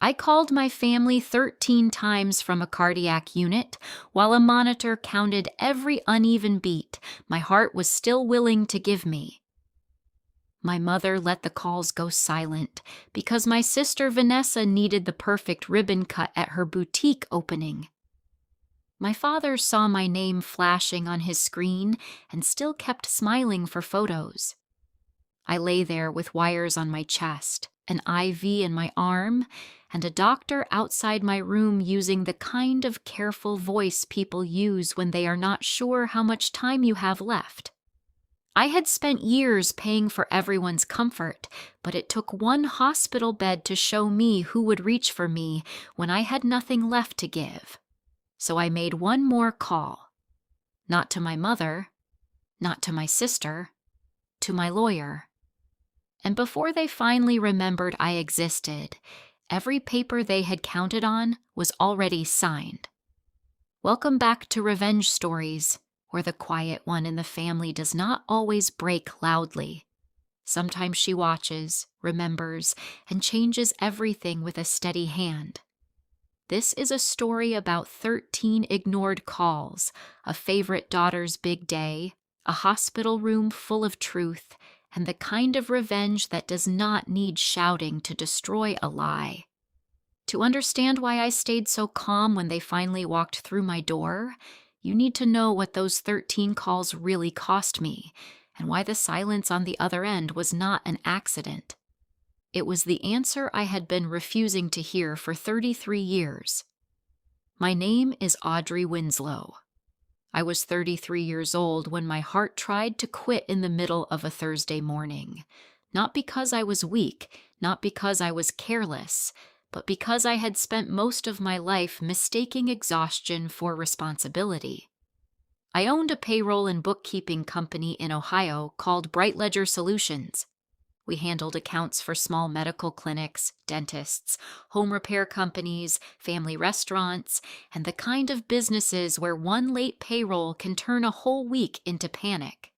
I called my family 13 times from a cardiac unit, while a monitor counted every uneven beat my heart was still willing to give me. My mother let the calls go silent because my sister Vanessa needed the perfect ribbon cut at her boutique opening. My father saw my name flashing on his screen and still kept smiling for photos. I lay there with wires on my chest, an IV in my arm, and a doctor outside my room using the kind of careful voice people use when they are not sure how much time you have left. I had spent years paying for everyone's comfort, but it took one hospital bed to show me who would reach for me when I had nothing left to give. So I made one more call. Not to my mother, not to my sister, to my lawyer. And before they finally remembered I existed, every paper they had counted on was already signed. Welcome back to Revenge Stories, where the quiet one in the family does not always break loudly. Sometimes she watches, remembers, and changes everything with a steady hand. This is a story about 13 ignored calls, a favorite daughter's big day, a hospital room full of truth, and the kind of revenge that does not need shouting to destroy a lie. To understand why I stayed so calm when they finally walked through my door, you need to know what those 13 calls really cost me, and why the silence on the other end was not an accident. It was the answer I had been refusing to hear for 33 years. My name is Audrey Winslow. I was 33 years old when my heart tried to quit in the middle of a Thursday morning. Not because I was weak, not because I was careless, but because I had spent most of my life mistaking exhaustion for responsibility. I owned a payroll and bookkeeping company in Ohio called Bright Ledger Solutions. We handled accounts for small medical clinics, dentists, home repair companies, family restaurants, and the kind of businesses where one late payroll can turn a whole week into panic.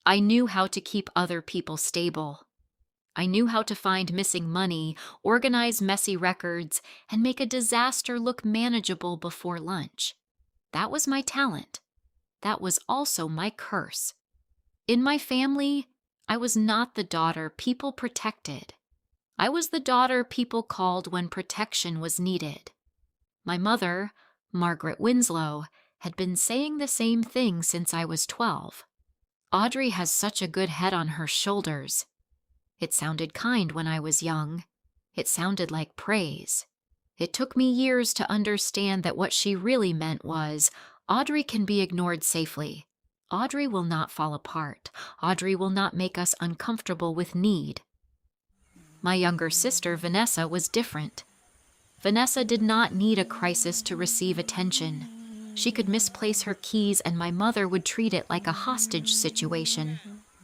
I knew how to keep other people stable. I knew how to find missing money, organize messy records, and make a disaster look manageable before lunch. That was my talent. That was also my curse. In my family, I was not the daughter people protected. I was the daughter people called when protection was needed. My mother, Margaret Winslow, had been saying the same thing since I was 12. Audrey has such a good head on her shoulders. It sounded kind when I was young. It sounded like praise. It took me years to understand that what she really meant was, Audrey can be ignored safely. Audrey will not fall apart. Audrey will not make us uncomfortable with need. My younger sister, Vanessa, was different. Vanessa did not need a crisis to receive attention. She could misplace her keys and my mother would treat it like a hostage situation.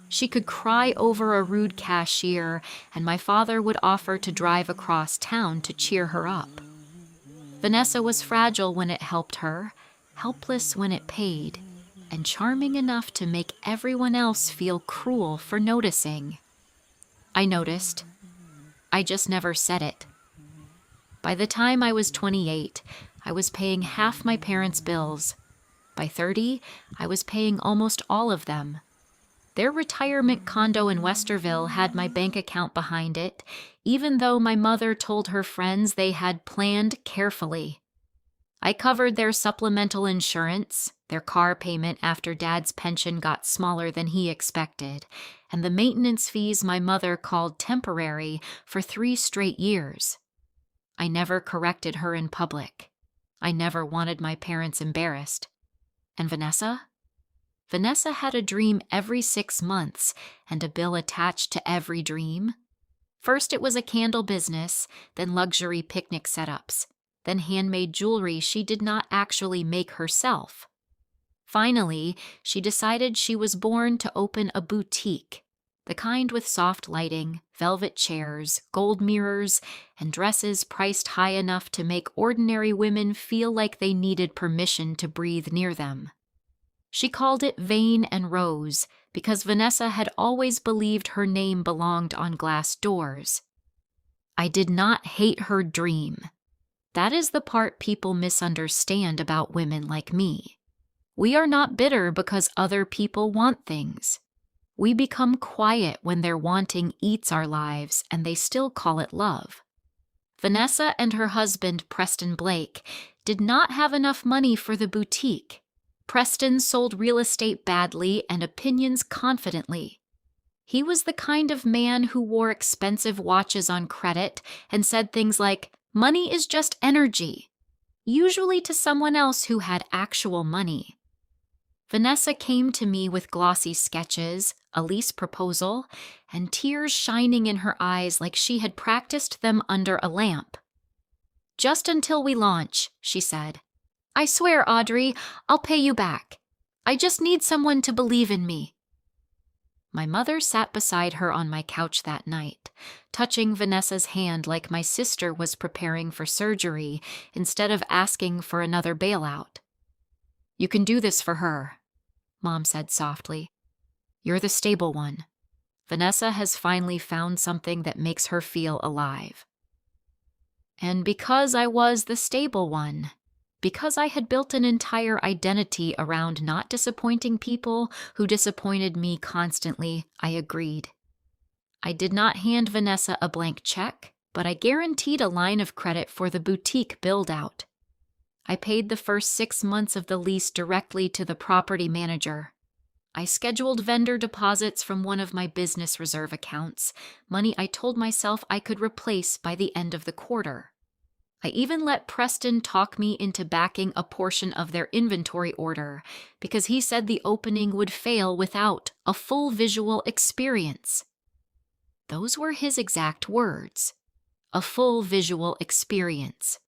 She could cry over a rude cashier and my father would offer to drive across town to cheer her up. Vanessa was fragile when it helped her, helpless when it paid, and charming enough to make everyone else feel cruel for noticing. I noticed. I just never said it. By the time I was 28, I was paying half my parents' bills. By 30, I was paying almost all of them. Their retirement condo in Westerville had my bank account behind it, even though my mother told her friends they had planned carefully. I covered their supplemental insurance, their car payment after Dad's pension got smaller than he expected, and the maintenance fees my mother called temporary for 3 straight years. I never corrected her in public. I never wanted my parents embarrassed. And Vanessa? Vanessa had a dream every 6 months and a bill attached to every dream. First it was a candle business, then luxury picnic setups, then handmade jewelry she did not actually make herself. Finally, she decided she was born to open a boutique, the kind with soft lighting, velvet chairs, gold mirrors, and dresses priced high enough to make ordinary women feel like they needed permission to breathe near them. She called it Vane and Rose because Vanessa had always believed her name belonged on glass doors. I did not hate her dream. That is the part people misunderstand about women like me. We are not bitter because other people want things. We become quiet when their wanting eats our lives and they still call it love. Vanessa and her husband, Preston Blake, did not have enough money for the boutique. Preston sold real estate badly and opinions confidently. He was the kind of man who wore expensive watches on credit and said things like, "Money is just energy," usually to someone else who had actual money. Vanessa came to me with glossy sketches, a lease proposal, and tears shining in her eyes like she had practiced them under a lamp. "Just until we launch," she said. "I swear, Audrey, I'll pay you back. I just need someone to believe in me." My mother sat beside her on my couch that night, touching Vanessa's hand like my sister was preparing for surgery instead of asking for another bailout. "You can do this for her," Mom said softly. "You're the stable one. Vanessa has finally found something that makes her feel alive." And because I was the stable one, because I had built an entire identity around not disappointing people who disappointed me constantly, I agreed. I did not hand Vanessa a blank check, but I guaranteed a line of credit for the boutique build-out. I paid the first 6 months of the lease directly to the property manager. I scheduled vendor deposits from one of my business reserve accounts, money I told myself I could replace by the end of the quarter. I even let Preston talk me into backing a portion of their inventory order because he said the opening would fail without a full visual experience. Those were his exact words. A full visual experience.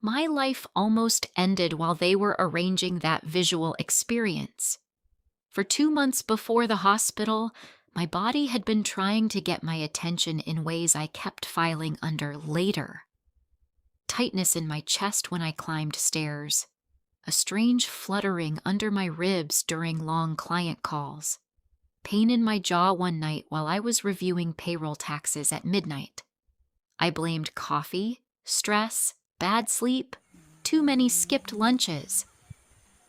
My life almost ended while they were arranging that visual experience. For 2 months before the hospital, my body had been trying to get my attention in ways I kept filing under later. Tightness in my chest when I climbed stairs, a strange fluttering under my ribs during long client calls, pain in my jaw one night while I was reviewing payroll taxes at midnight. I blamed coffee, stress, bad sleep, too many skipped lunches.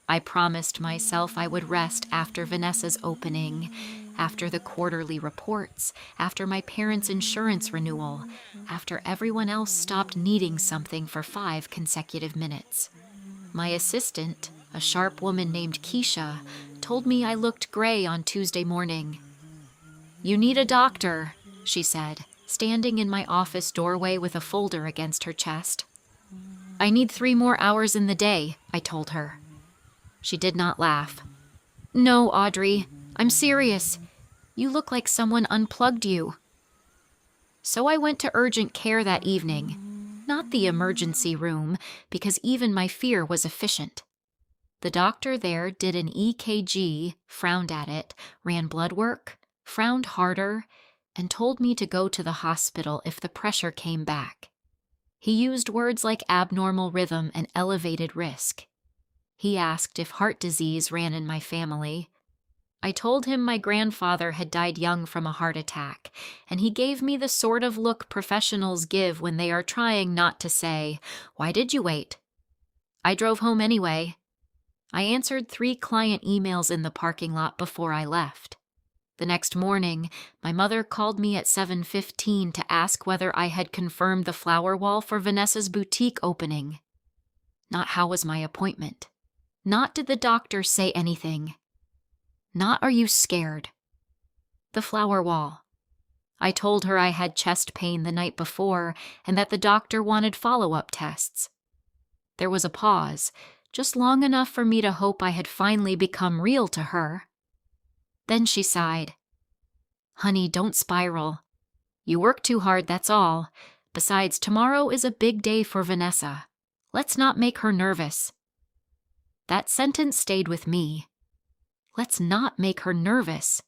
I promised myself I would rest after Vanessa's opening, after the quarterly reports, after my parents' insurance renewal, after everyone else stopped needing something for 5 consecutive minutes. My assistant, a sharp woman named Keisha, told me I looked gray on Tuesday morning. "You need a doctor," she said, standing in my office doorway with a folder against her chest. "I need 3 more hours in the day," I told her. She did not laugh. "No, Audrey, I'm serious. You look like someone unplugged you." So I went to urgent care that evening, not the emergency room, because even my fear was efficient. The doctor there did an EKG, frowned at it, ran blood work, frowned harder, and told me to go to the hospital if the pressure came back. He used words like abnormal rhythm and elevated risk. He asked if heart disease ran in my family. I told him my grandfather had died young from a heart attack, and he gave me the sort of look professionals give when they are trying not to say, "Why did you wait?" I drove home anyway. I answered 3 client emails in the parking lot before I left. The next morning, my mother called me at 7:15 to ask whether I had confirmed the flower wall for Vanessa's boutique opening. Not how was my appointment. Not did the doctor say anything. Not are you scared. The flower wall. I told her I had chest pain the night before and that the doctor wanted follow-up tests. There was a pause, just long enough for me to hope I had finally become real to her. Then she sighed. "Honey, don't spiral. You work too hard, that's all. Besides, tomorrow is a big day for Vanessa. Let's not make her nervous." That sentence stayed with me. Let's not make her nervous.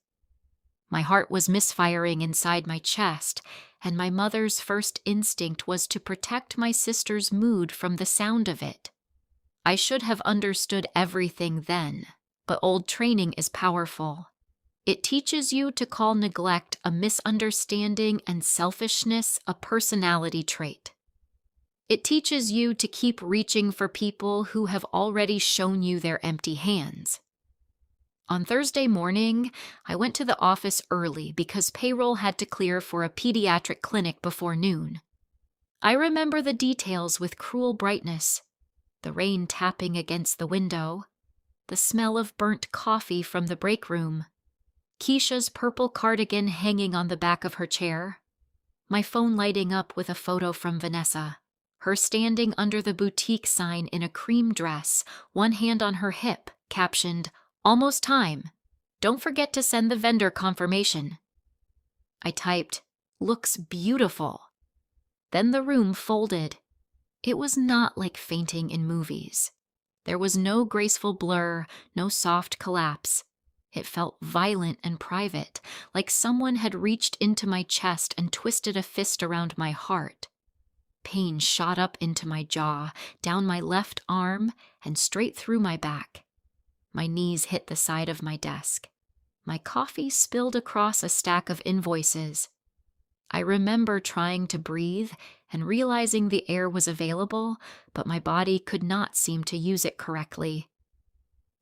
My heart was misfiring inside my chest, and my mother's first instinct was to protect my sister's mood from the sound of it. I should have understood everything then, but old training is powerful. It teaches you to call neglect a misunderstanding and selfishness a personality trait. It teaches you to keep reaching for people who have already shown you their empty hands. On Thursday morning, I went to the office early because payroll had to clear for a pediatric clinic before noon. I remember the details with cruel brightness: the rain tapping against the window, the smell of burnt coffee from the break room, Keisha's purple cardigan hanging on the back of her chair, my phone lighting up with a photo from Vanessa, her standing under the boutique sign in a cream dress, one hand on her hip, captioned, "Almost time. Don't forget to send the vendor confirmation." I typed, "Looks beautiful." Then the room folded. It was not like fainting in movies. There was no graceful blur, no soft collapse. It felt violent and private, like someone had reached into my chest and twisted a fist around my heart. Pain shot up into my jaw, down my left arm, and straight through my back. My knees hit the side of my desk. My coffee spilled across a stack of invoices. I remember trying to breathe and realizing the air was available, but my body could not seem to use it correctly.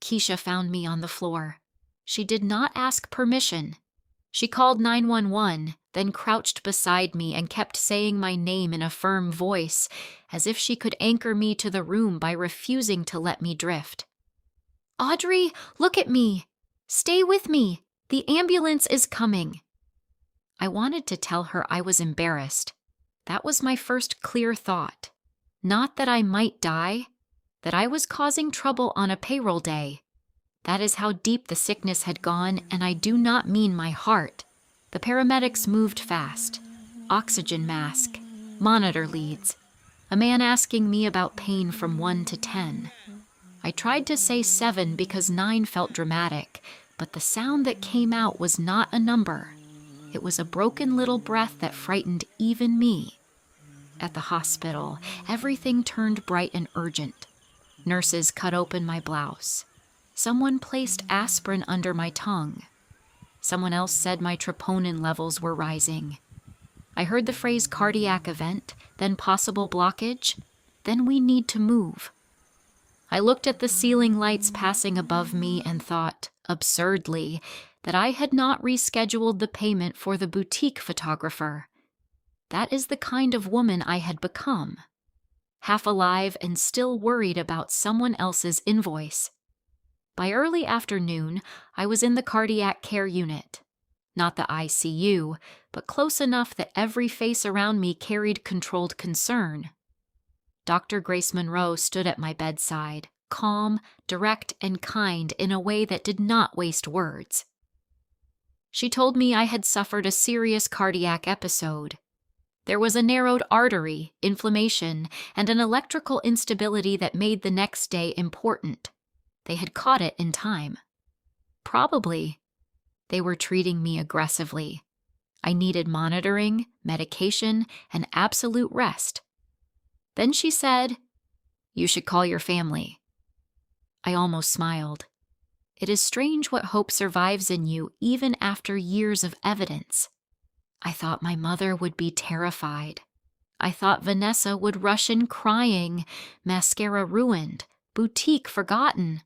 Keisha found me on the floor. She did not ask permission. She called 911, then crouched beside me and kept saying my name in a firm voice, as if she could anchor me to the room by refusing to let me drift. "Audrey, look at me. Stay with me. The ambulance is coming." I wanted to tell her I was embarrassed. That was my first clear thought. Not that I might die, that I was causing trouble on a payroll day. That is how deep the sickness had gone, and I do not mean my heart. The paramedics moved fast. Oxygen mask, monitor leads, a man asking me about pain from 1 to 10. I tried to say 7 because 9 felt dramatic, but the sound that came out was not a number. It was a broken little breath that frightened even me. At the hospital, everything turned bright and urgent. Nurses cut open my blouse. Someone placed aspirin under my tongue. Someone else said my troponin levels were rising. I heard the phrase cardiac event, then possible blockage, then we need to move. I looked at the ceiling lights passing above me and thought, absurdly, that I had not rescheduled the payment for the boutique photographer. That is the kind of woman I had become. Half alive and still worried about someone else's invoice. By early afternoon, I was in the cardiac care unit. Not the ICU, but close enough that every face around me carried controlled concern. Dr. Grace Monroe stood at my bedside, calm, direct, and kind in a way that did not waste words. She told me I had suffered a serious cardiac episode. There was a narrowed artery, inflammation, and an electrical instability that made the next day important. They had caught it in time. Probably, they were treating me aggressively. I needed monitoring, medication, and absolute rest. Then she said, "You should call your family." I almost smiled. It is strange what hope survives in you even after years of evidence. I thought my mother would be terrified. I thought Vanessa would rush in crying, mascara ruined, boutique forgotten.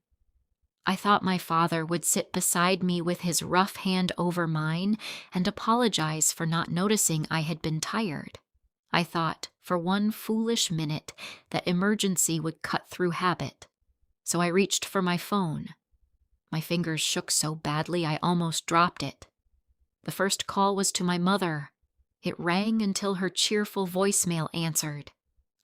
I thought my father would sit beside me with his rough hand over mine and apologize for not noticing I had been tired. I thought, for one foolish minute, that emergency would cut through habit. So I reached for my phone. My fingers shook so badly I almost dropped it. The first call was to my mother. It rang until her cheerful voicemail answered.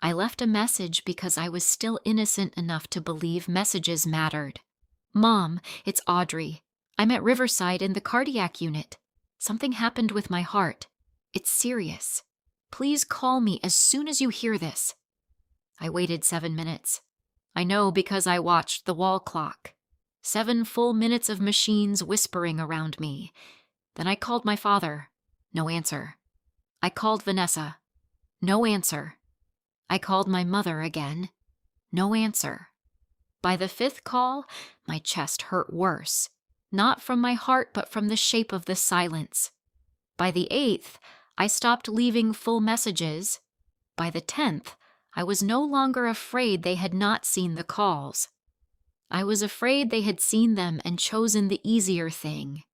I left a message because I was still innocent enough to believe messages mattered. "Mom, it's Audrey. I'm at Riverside in the cardiac unit. Something happened with my heart. It's serious. Please call me as soon as you hear this." I waited 7 minutes. I know because I watched the wall clock. 7 full minutes of machines whispering around me. Then I called my father. No answer. I called Vanessa. No answer. I called my mother again. No answer. By the 5th call, my chest hurt worse. not from my heart but from the shape of the silence. By the 8th, I stopped leaving full messages. By the 10th, I was no longer afraid they had not seen the calls. I was afraid they had seen them and chosen the easier thing.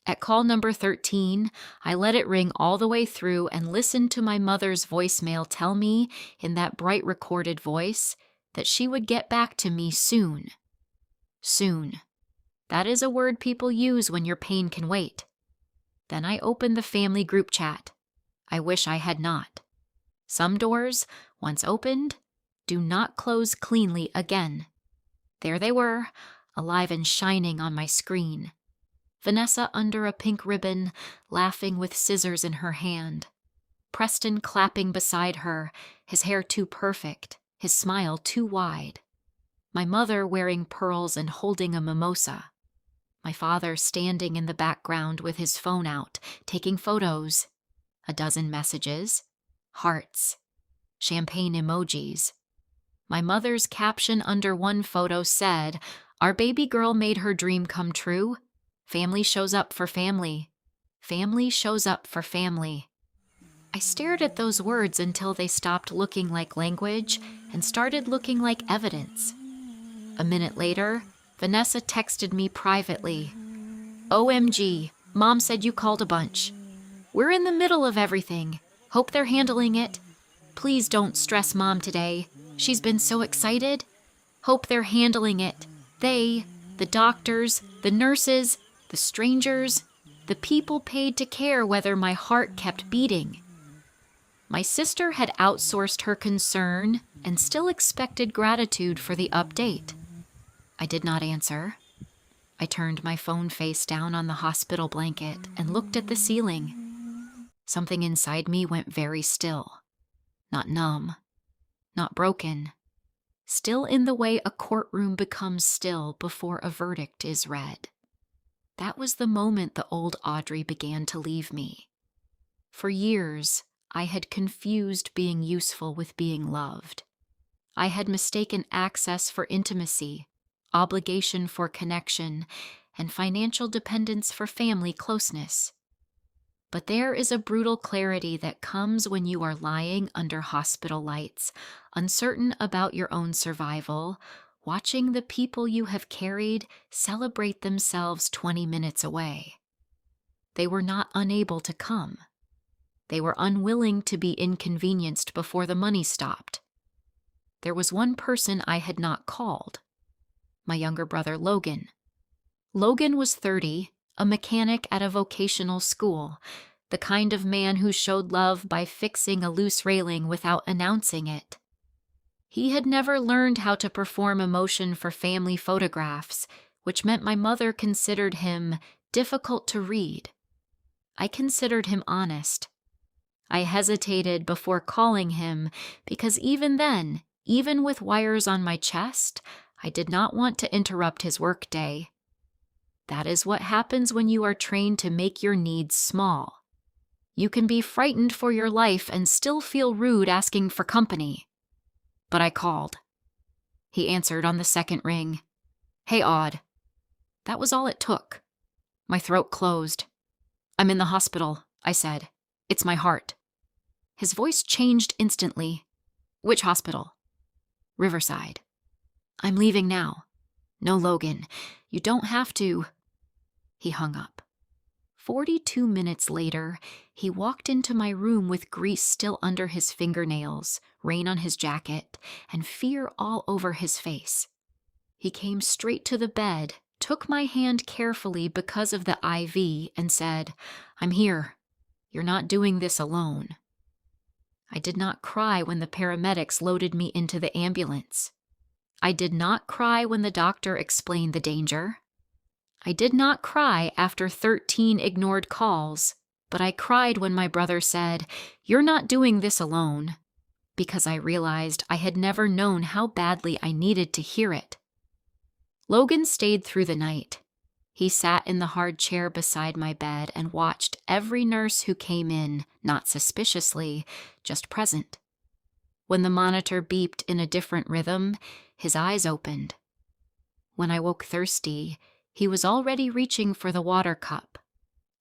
At call number 13, I let it ring all the way through and listened to my mother's voicemail tell me, in that bright recorded voice, that she would get back to me soon. Soon. That is a word people use when your pain can wait. Then I opened the family group chat. I wish I had not. Some doors, once opened, do not close cleanly again. There they were, alive and shining on my screen. Vanessa under a pink ribbon, laughing with scissors in her hand. Preston clapping beside her, his hair too perfect, his smile too wide. My mother wearing pearls and holding a mimosa. My father standing in the background with his phone out, taking photos. A dozen messages. Hearts. Champagne emojis. My mother's caption under one photo said, "Our baby girl made her dream come true. Family shows up for family. Family shows up for family." I stared at those words until they stopped looking like language and started looking like evidence. A minute later, Vanessa texted me privately. "OMG, Mom said you called a bunch. We're in the middle of everything. Hope they're handling it. Please don't stress Mom today. She's been so excited. Hope they're handling it. They, the doctors, the nurses, the strangers, the people paid to care whether my heart kept beating." My sister had outsourced her concern and still expected gratitude for the update. I did not answer. I turned my phone face down on the hospital blanket and looked at the ceiling. Something inside me went very still. Not numb. Not broken. Still in the way a courtroom becomes still before a verdict is read. That was the moment the old Audrey began to leave me. For years, I had confused being useful with being loved. I had mistaken access for intimacy, obligation for connection, and financial dependence for family closeness. But there is a brutal clarity that comes when you are lying under hospital lights, uncertain about your own survival, watching the people you have carried celebrate themselves 20 minutes away. They were not unable to come. They were unwilling to be inconvenienced before the money stopped. There was one person I had not called. My younger brother, Logan. Logan was 30, a mechanic at a vocational school, the kind of man who showed love by fixing a loose railing without announcing it. He had never learned how to perform emotion for family photographs, which meant my mother considered him difficult to read. I considered him honest. I hesitated before calling him because even then, even with wires on my chest, I did not want to interrupt his workday. That is what happens when you are trained to make your needs small. You can be frightened for your life and still feel rude asking for company. But I called. He answered on the second ring. "Hey, Aud." That was all it took. My throat closed. "I'm in the hospital," I said. "It's my heart." His voice changed instantly. "Which hospital?" "Riverside." "I'm leaving now." "No, Logan, you don't have to." He hung up. 42 minutes later, he walked into my room with grease still under his fingernails, rain on his jacket, and fear all over his face. He came straight to the bed, took my hand carefully because of the IV, and said, "I'm here. You're not doing this alone." I did not cry when the paramedics loaded me into the ambulance. I did not cry when the doctor explained the danger. I did not cry after 13 ignored calls, but I cried when my brother said, "You're not doing this alone," because I realized I had never known how badly I needed to hear it. Logan stayed through the night. He sat in the hard chair beside my bed and watched every nurse who came in, not suspiciously, just present. When the monitor beeped in a different rhythm, his eyes opened. When I woke thirsty, He was already reaching for the water cup.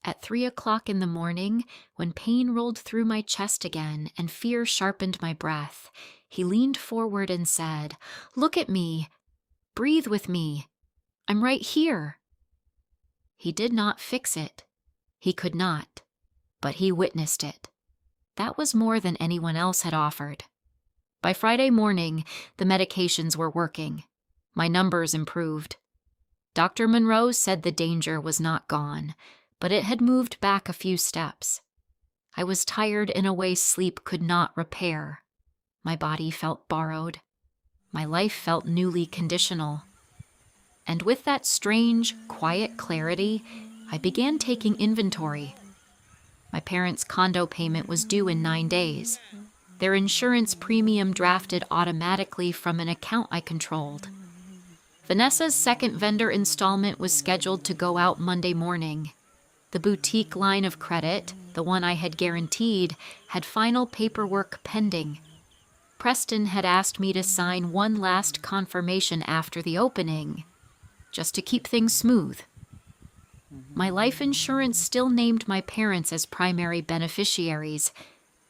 At 3 o'clock in the morning, when pain rolled through my chest again and fear sharpened my breath, he leaned forward and said, "Look at me. Breathe with me. I'm right here." He did not fix it. He could not. But he witnessed it. That was more than anyone else had offered. By Friday morning, the medications were working. My numbers improved. Dr. Monroe said the danger was not gone, but it had moved back a few steps. I was tired in a way sleep could not repair. My body felt borrowed. My life felt newly conditional. And with that strange, quiet clarity, I began taking inventory. My parents' condo payment was due in 9 days. Their insurance premium drafted automatically from an account I controlled. Vanessa's second vendor installment was scheduled to go out Monday morning. The boutique line of credit, the one I had guaranteed, had final paperwork pending. Preston had asked me to sign one last confirmation after the opening, just to keep things smooth. My life insurance still named my parents as primary beneficiaries.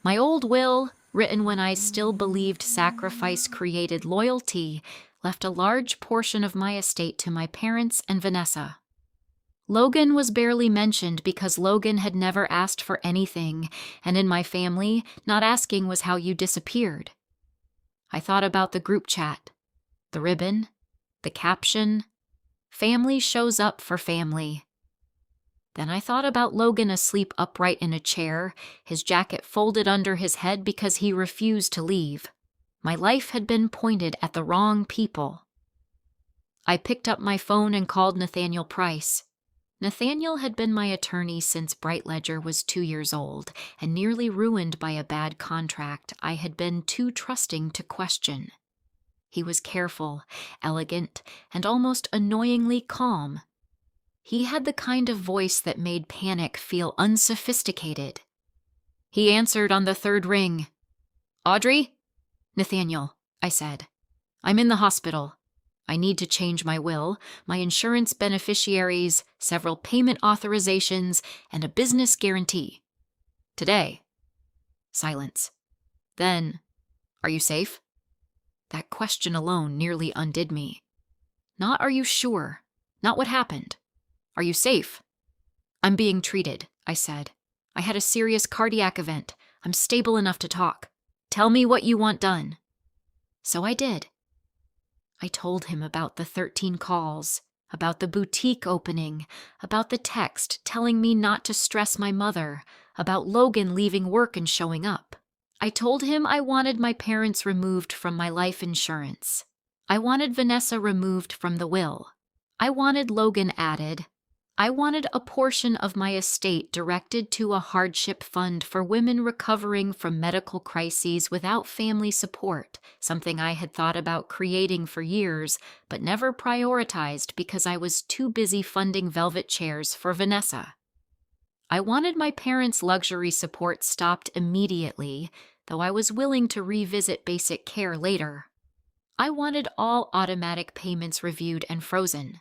My old will, written when I still believed sacrifice created loyalty, left a large portion of my estate to my parents and Vanessa. Logan was barely mentioned because Logan had never asked for anything, and in my family, not asking was how you disappeared. I thought about the group chat, the ribbon, the caption, "Family shows up for family." Then I thought about Logan asleep upright in a chair, his jacket folded under his head because he refused to leave. My life had been pointed at the wrong people. I picked up my phone and called Nathaniel Price. Nathaniel had been my attorney since Bright Ledger was 2 years old and nearly ruined by a bad contract I had been too trusting to question. He was careful, elegant, and almost annoyingly calm. He had the kind of voice that made panic feel unsophisticated. He answered on the third ring. "Audrey?" "Nathaniel," I said. "I'm in the hospital. I need to change my will, my insurance beneficiaries, several payment authorizations, and a business guarantee. Today." Silence. Then, "Are you safe?" That question alone nearly undid me. Not "are you sure?" Not what happened. "Are you safe?" "I'm being treated," I said. "I had a serious cardiac event. I'm stable enough to talk. Tell me what you want done." So I did. I told him about the 13 calls, about the boutique opening, about the text telling me not to stress my mother, about Logan leaving work and showing up. I told him I wanted my parents removed from my life insurance. I wanted Vanessa removed from the will. I wanted Logan added. I wanted a portion of my estate directed to a hardship fund for women recovering from medical crises without family support, something I had thought about creating for years, but never prioritized because I was too busy funding velvet chairs for Vanessa. I wanted my parents' luxury support stopped immediately, though I was willing to revisit basic care later. I wanted all automatic payments reviewed and frozen.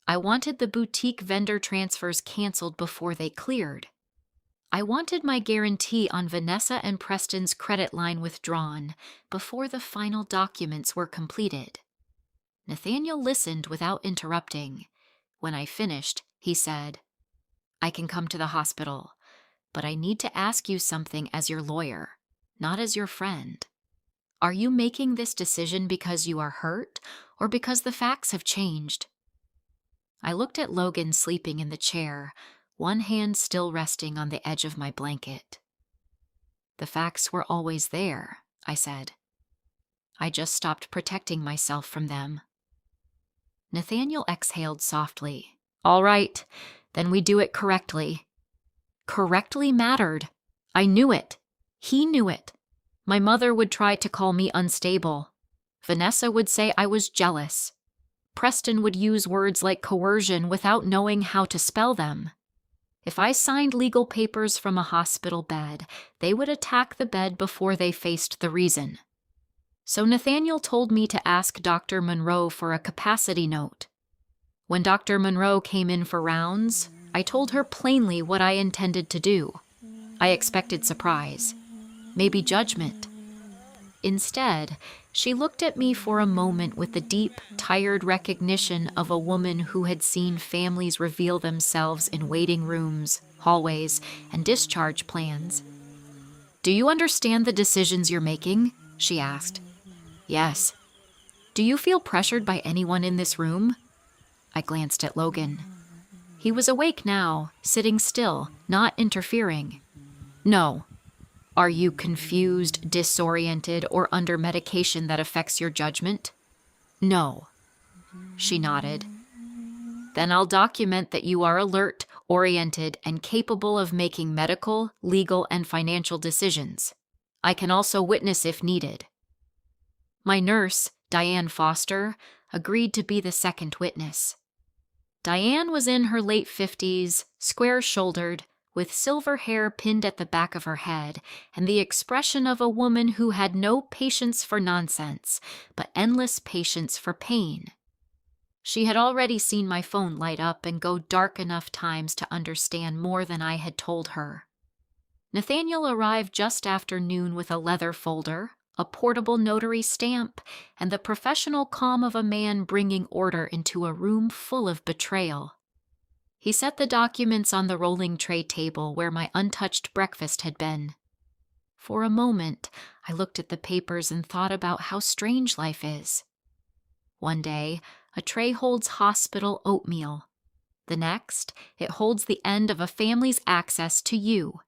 I wanted the boutique vendor transfers canceled before they cleared. I wanted my guarantee on Vanessa and Preston's credit line withdrawn before the final documents were completed. Nathaniel listened without interrupting. When I finished, he said, "I can come to the hospital, but I need to ask you something as your lawyer, not as your friend. Are you making this decision because you are hurt or because the facts have changed?" I looked at Logan sleeping in the chair, one hand still resting on the edge of my blanket. "The facts were always there," I said. "I just stopped protecting myself from them." Nathaniel exhaled softly. "All right, then we do it correctly." Correctly mattered. I knew it. He knew it. My mother would try to call me unstable. Vanessa would say I was jealous. Preston would use words like coercion without knowing how to spell them. If I signed legal papers from a hospital bed, they would attack the bed before they faced the reason. So Nathaniel told me to ask Dr. Monroe for a capacity note. When Dr. Monroe came in for rounds, I told her plainly what I intended to do. I expected surprise, maybe judgment. Instead, she looked at me for a moment with the deep, tired recognition of a woman who had seen families reveal themselves in waiting rooms, hallways, and discharge plans. "Do you understand the decisions you're making?" she asked. "Yes." "Do you feel pressured by anyone in this room?" I glanced at Logan. He was awake now, sitting still, not interfering. "No." "Are you confused, disoriented, or under medication that affects your judgment?" "No." She nodded. "Then I'll document that you are alert, oriented, and capable of making medical, legal, and financial decisions. I can also witness if needed." My nurse, Diane Foster, agreed to be the second witness. Diane was in her late 50s, square-shouldered, with silver hair pinned at the back of her head, and the expression of a woman who had no patience for nonsense, but endless patience for pain. She had already seen my phone light up and go dark enough times to understand more than I had told her. Nathaniel arrived just after noon with a leather folder, a portable notary stamp, and the professional calm of a man bringing order into a room full of betrayal. He set the documents on the rolling tray table where my untouched breakfast had been. For a moment, I looked at the papers and thought about how strange life is. One day, a tray holds hospital oatmeal. The next, it holds the end of a family's access to you.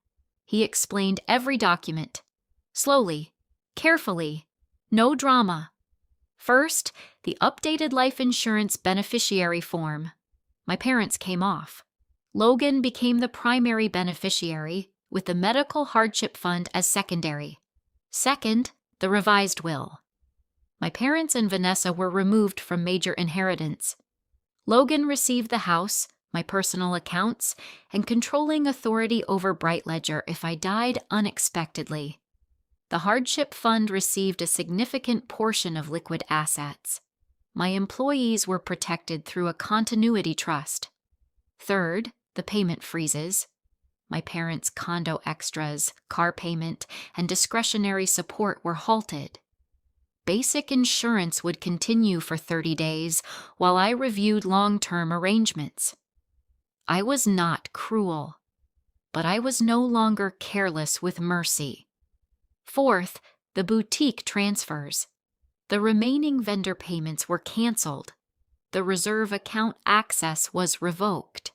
He explained every document. Slowly, carefully, no drama. First, the updated life insurance beneficiary form. My parents came off. Logan became the primary beneficiary, with the medical hardship fund as secondary. Second, the revised will. My parents and Vanessa were removed from major inheritance. Logan received the house, my personal accounts, and controlling authority over Bright Ledger if I died unexpectedly. The hardship fund received a significant portion of liquid assets. My employees were protected through a continuity trust. Third, the payment freezes. My parents' condo extras, car payment, and discretionary support were halted. Basic insurance would continue for 30 days while I reviewed long-term arrangements. I was not cruel, but I was no longer careless with mercy. Fourth, the boutique transfers. The remaining vendor payments were canceled. The reserve account access was revoked.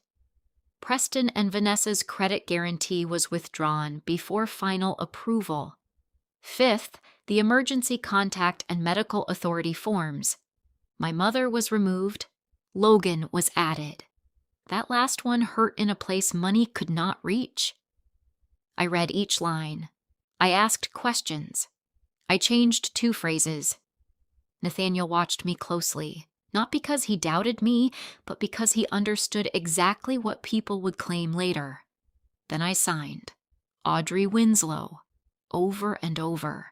Preston and Vanessa's credit guarantee was withdrawn before final approval. Fifth, the emergency contact and medical authority forms. My mother was removed. Logan was added. That last one hurt in a place money could not reach. I read each line. I asked questions. I changed 2 phrases. Nathaniel watched me closely, not because he doubted me, but because he understood exactly what people would claim later. Then I signed, Audrey Winslow, over and over.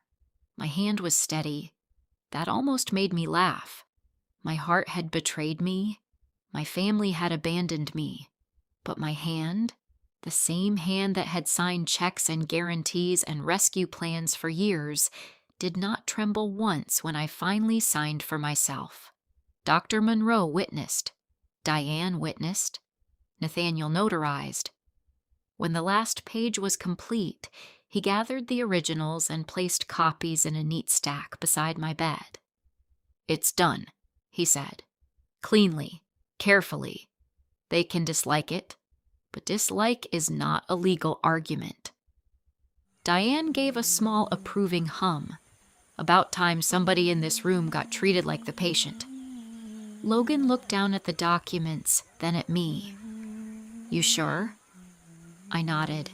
My hand was steady. That almost made me laugh. My heart had betrayed me. My family had abandoned me. But my hand, the same hand that had signed checks and guarantees and rescue plans for years, did not tremble once when I finally signed for myself. Dr. Monroe witnessed. Diane witnessed. Nathaniel notarized. When the last page was complete, he gathered the originals and placed copies in a neat stack beside my bed. "It's done," he said. "Cleanly, carefully. They can dislike it, but dislike is not a legal argument." Diane gave a small approving hum. About time somebody in this room got treated like the patient. Logan looked down at the documents, then at me. "You sure?" I nodded.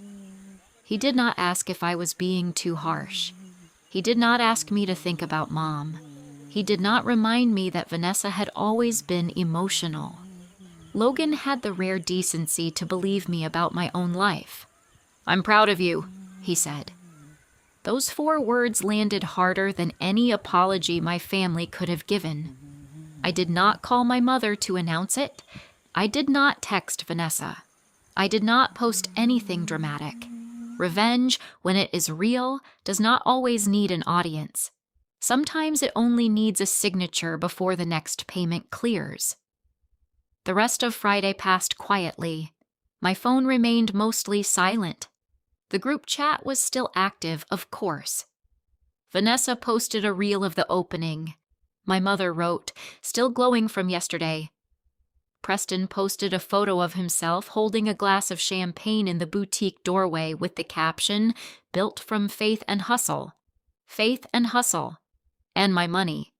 He did not ask if I was being too harsh. He did not ask me to think about Mom. He did not remind me that Vanessa had always been emotional. Logan had the rare decency to believe me about my own life. "I'm proud of you," he said. Those 4 words landed harder than any apology my family could have given. I did not call my mother to announce it. I did not text Vanessa. I did not post anything dramatic. Revenge, when it is real, does not always need an audience. Sometimes it only needs a signature before the next payment clears. The rest of Friday passed quietly. My phone remained mostly silent. The group chat was still active, of course. Vanessa posted a reel of the opening. My mother wrote, "Still glowing from yesterday." Preston posted a photo of himself holding a glass of champagne in the boutique doorway with the caption, "Built from faith and hustle." Faith and hustle. And my money.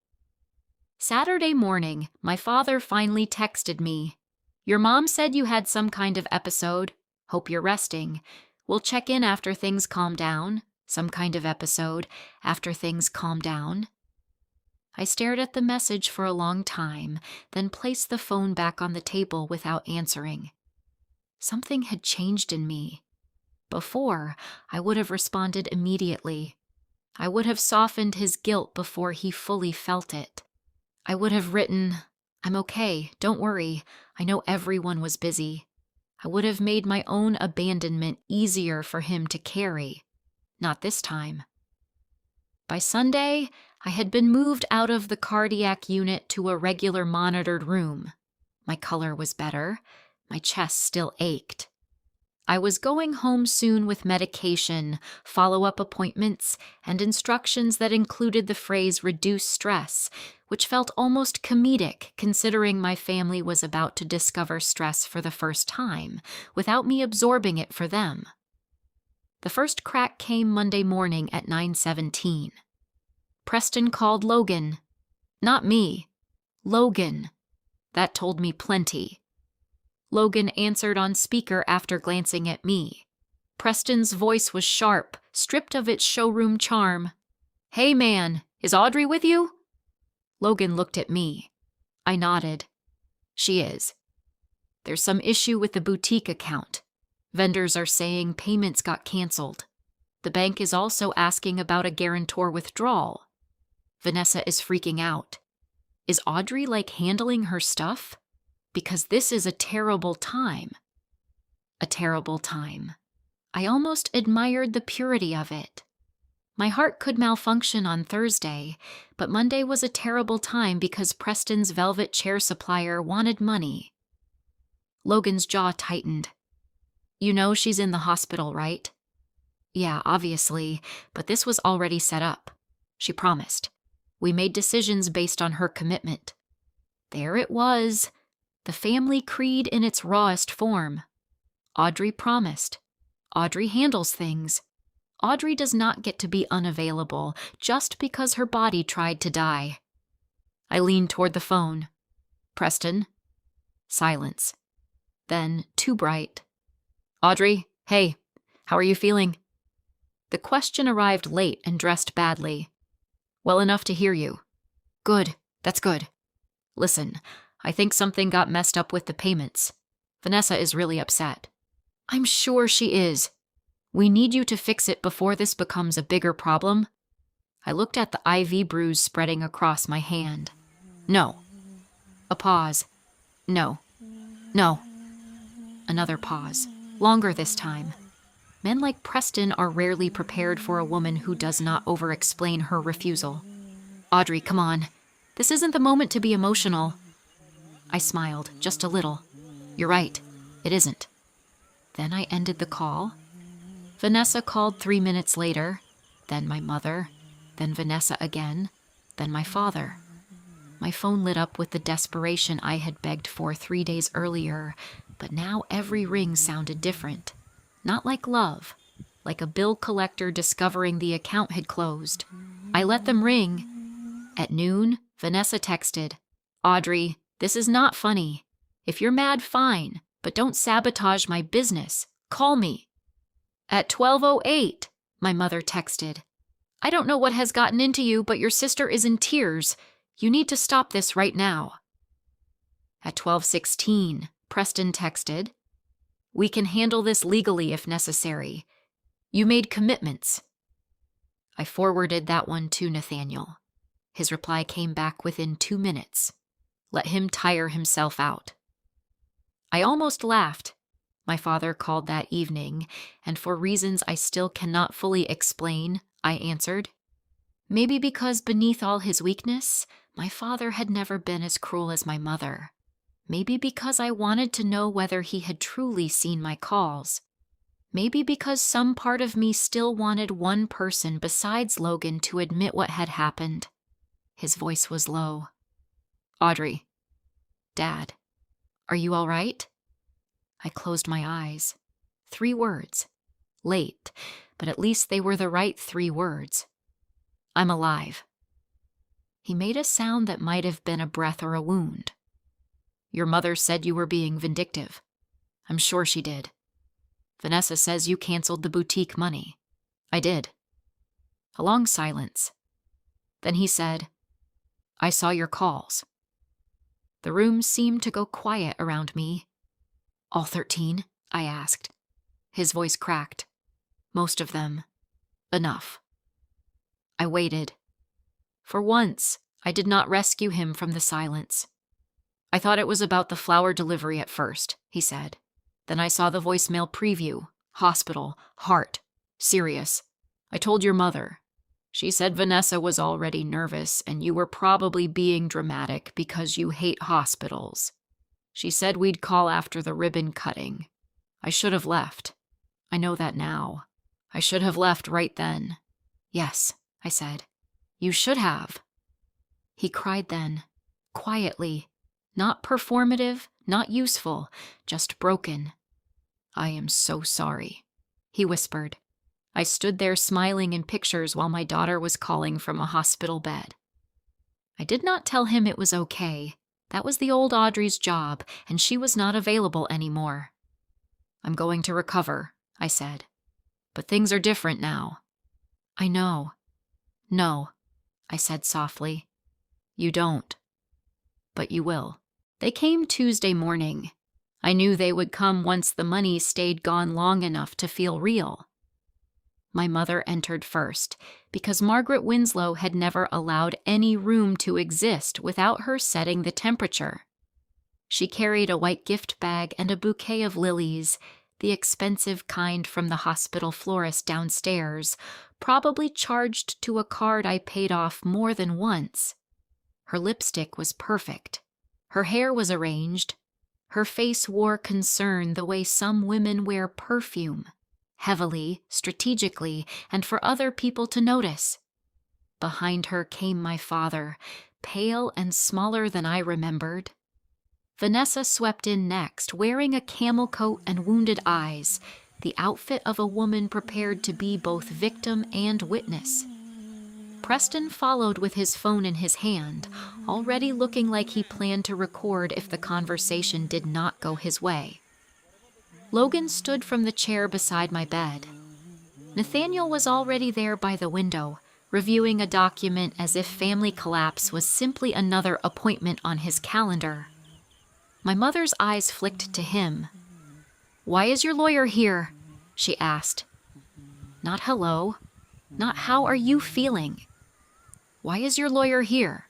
Saturday morning, my father finally texted me, "Your mom said you had some kind of episode. Hope you're resting. We'll check in after things calm down. Some kind of episode. After things calm down." I stared at the message for a long time, then placed the phone back on the table without answering. Something had changed in me. Before, I would have responded immediately. I would have softened his guilt before he fully felt it. I would have written, "I'm okay, don't worry, I know everyone was busy." I would have made my own abandonment easier for him to carry. Not this time. By Sunday, I had been moved out of the cardiac unit to a regular monitored room. My color was better. My chest still ached. I was going home soon with medication, follow-up appointments, and instructions that included the phrase "reduce stress," which felt almost comedic considering my family was about to discover stress for the first time, without me absorbing it for them. The first crack came Monday morning at 9:17. Preston called Logan. Not me. Logan. That told me plenty. Logan answered on speaker after glancing at me. Preston's voice was sharp, stripped of its showroom charm. "Hey man, is Audrey with you?" Logan looked at me. I nodded. "She is. There's some issue with the boutique account. Vendors are saying payments got canceled. The bank is also asking about a guarantor withdrawal. Vanessa is freaking out. Is Audrey handling her stuff? Because this is a terrible time." A terrible time. I almost admired the purity of it. My heart could malfunction on Thursday, but Monday was a terrible time because Preston's velvet chair supplier wanted money. Logan's jaw tightened. "You know she's in the hospital, right?" "Yeah, obviously, but this was already set up. She promised. We made decisions based on her commitment." There it was. The family creed in its rawest form. Audrey promised. Audrey handles things. Audrey does not get to be unavailable just because her body tried to die. I leaned toward the phone. "Preston?" Silence. Then, too bright. "Audrey, hey, how are you feeling?" The question arrived late and dressed badly. "Well enough to hear you." "Good, that's good." "Listen, I think something got messed up with the payments. Vanessa is really upset." "I'm sure she is. We need you to fix it before this becomes a bigger problem." I looked at the IV bruise spreading across my hand. "No." A pause. "No. No." Another pause. Longer this time. Men like Preston are rarely prepared for a woman who does not over-explain her refusal. "Audrey, come on. This isn't the moment to be emotional." I smiled, just a little. "You're right. It isn't." Then I ended the call. Vanessa called 3 minutes later, then my mother, then Vanessa again, then my father. My phone lit up with the desperation I had begged for 3 days earlier, but now every ring sounded different. Not like love, like a bill collector discovering the account had closed. I let them ring. At noon, Vanessa texted, "Audrey, this is not funny. If you're mad, fine, but don't sabotage my business. Call me." At 12:08, my mother texted, "I don't know what has gotten into you, but your sister is in tears. You need to stop this right now." At 12:16, Preston texted, "We can handle this legally if necessary. You made commitments." I forwarded that one to Nathaniel. His reply came back within 2 minutes. Let him tire himself out. I almost laughed, my father called that evening, and for reasons I still cannot fully explain, I answered. Maybe because beneath all his weakness, my father had never been as cruel as my mother. Maybe because I wanted to know whether he had truly seen my calls. Maybe because some part of me still wanted one person besides Logan to admit what had happened. His voice was low. Audrey. Dad. Are you all right? I closed my eyes. 3 words. Late, but at least they were the right 3 words. I'm alive. He made a sound that might have been a breath or a wound. Your mother said you were being vindictive. I'm sure she did. Vanessa says you canceled the boutique money. I did. A long silence. Then he said, I saw your calls. The room seemed to go quiet around me. All 13? I asked. His voice cracked. Most of them. Enough. I waited. For once, I did not rescue him from the silence. I thought it was about the flower delivery at first, he said. Then I saw the voicemail preview. Hospital. Heart. Serious. I told your mother. She said Vanessa was already nervous and you were probably being dramatic because you hate hospitals. She said we'd call after the ribbon cutting. I should have left. I know that now. I should have left right then. Yes, I said. You should have. He cried then, quietly, not performative, not useful, just broken. I am so sorry, he whispered. I stood there smiling in pictures while my daughter was calling from a hospital bed. I did not tell him it was okay. That was the old Audrey's job, and she was not available anymore. I'm going to recover, I said. But things are different now. I know. No, I said softly. You don't. But you will. They came Tuesday morning. I knew they would come once the money stayed gone long enough to feel real. My mother entered first, because Margaret Winslow had never allowed any room to exist without her setting the temperature. She carried a white gift bag and a bouquet of lilies, the expensive kind from the hospital florist downstairs, probably charged to a card I paid off more than once. Her lipstick was perfect. Her hair was arranged. Her face wore concern the way some women wear perfume. Heavily, strategically, and for other people to notice. Behind her came my father, pale and smaller than I remembered. Vanessa swept in next, wearing a camel coat and wounded eyes, the outfit of a woman prepared to be both victim and witness. Preston followed with his phone in his hand, already looking like he planned to record if the conversation did not go his way. Logan stood from the chair beside my bed. Nathaniel was already there by the window, reviewing a document as if family collapse was simply another appointment on his calendar. My mother's eyes flicked to him. "Why is your lawyer here?" she asked. Not hello, not how are you feeling. Why is your lawyer here?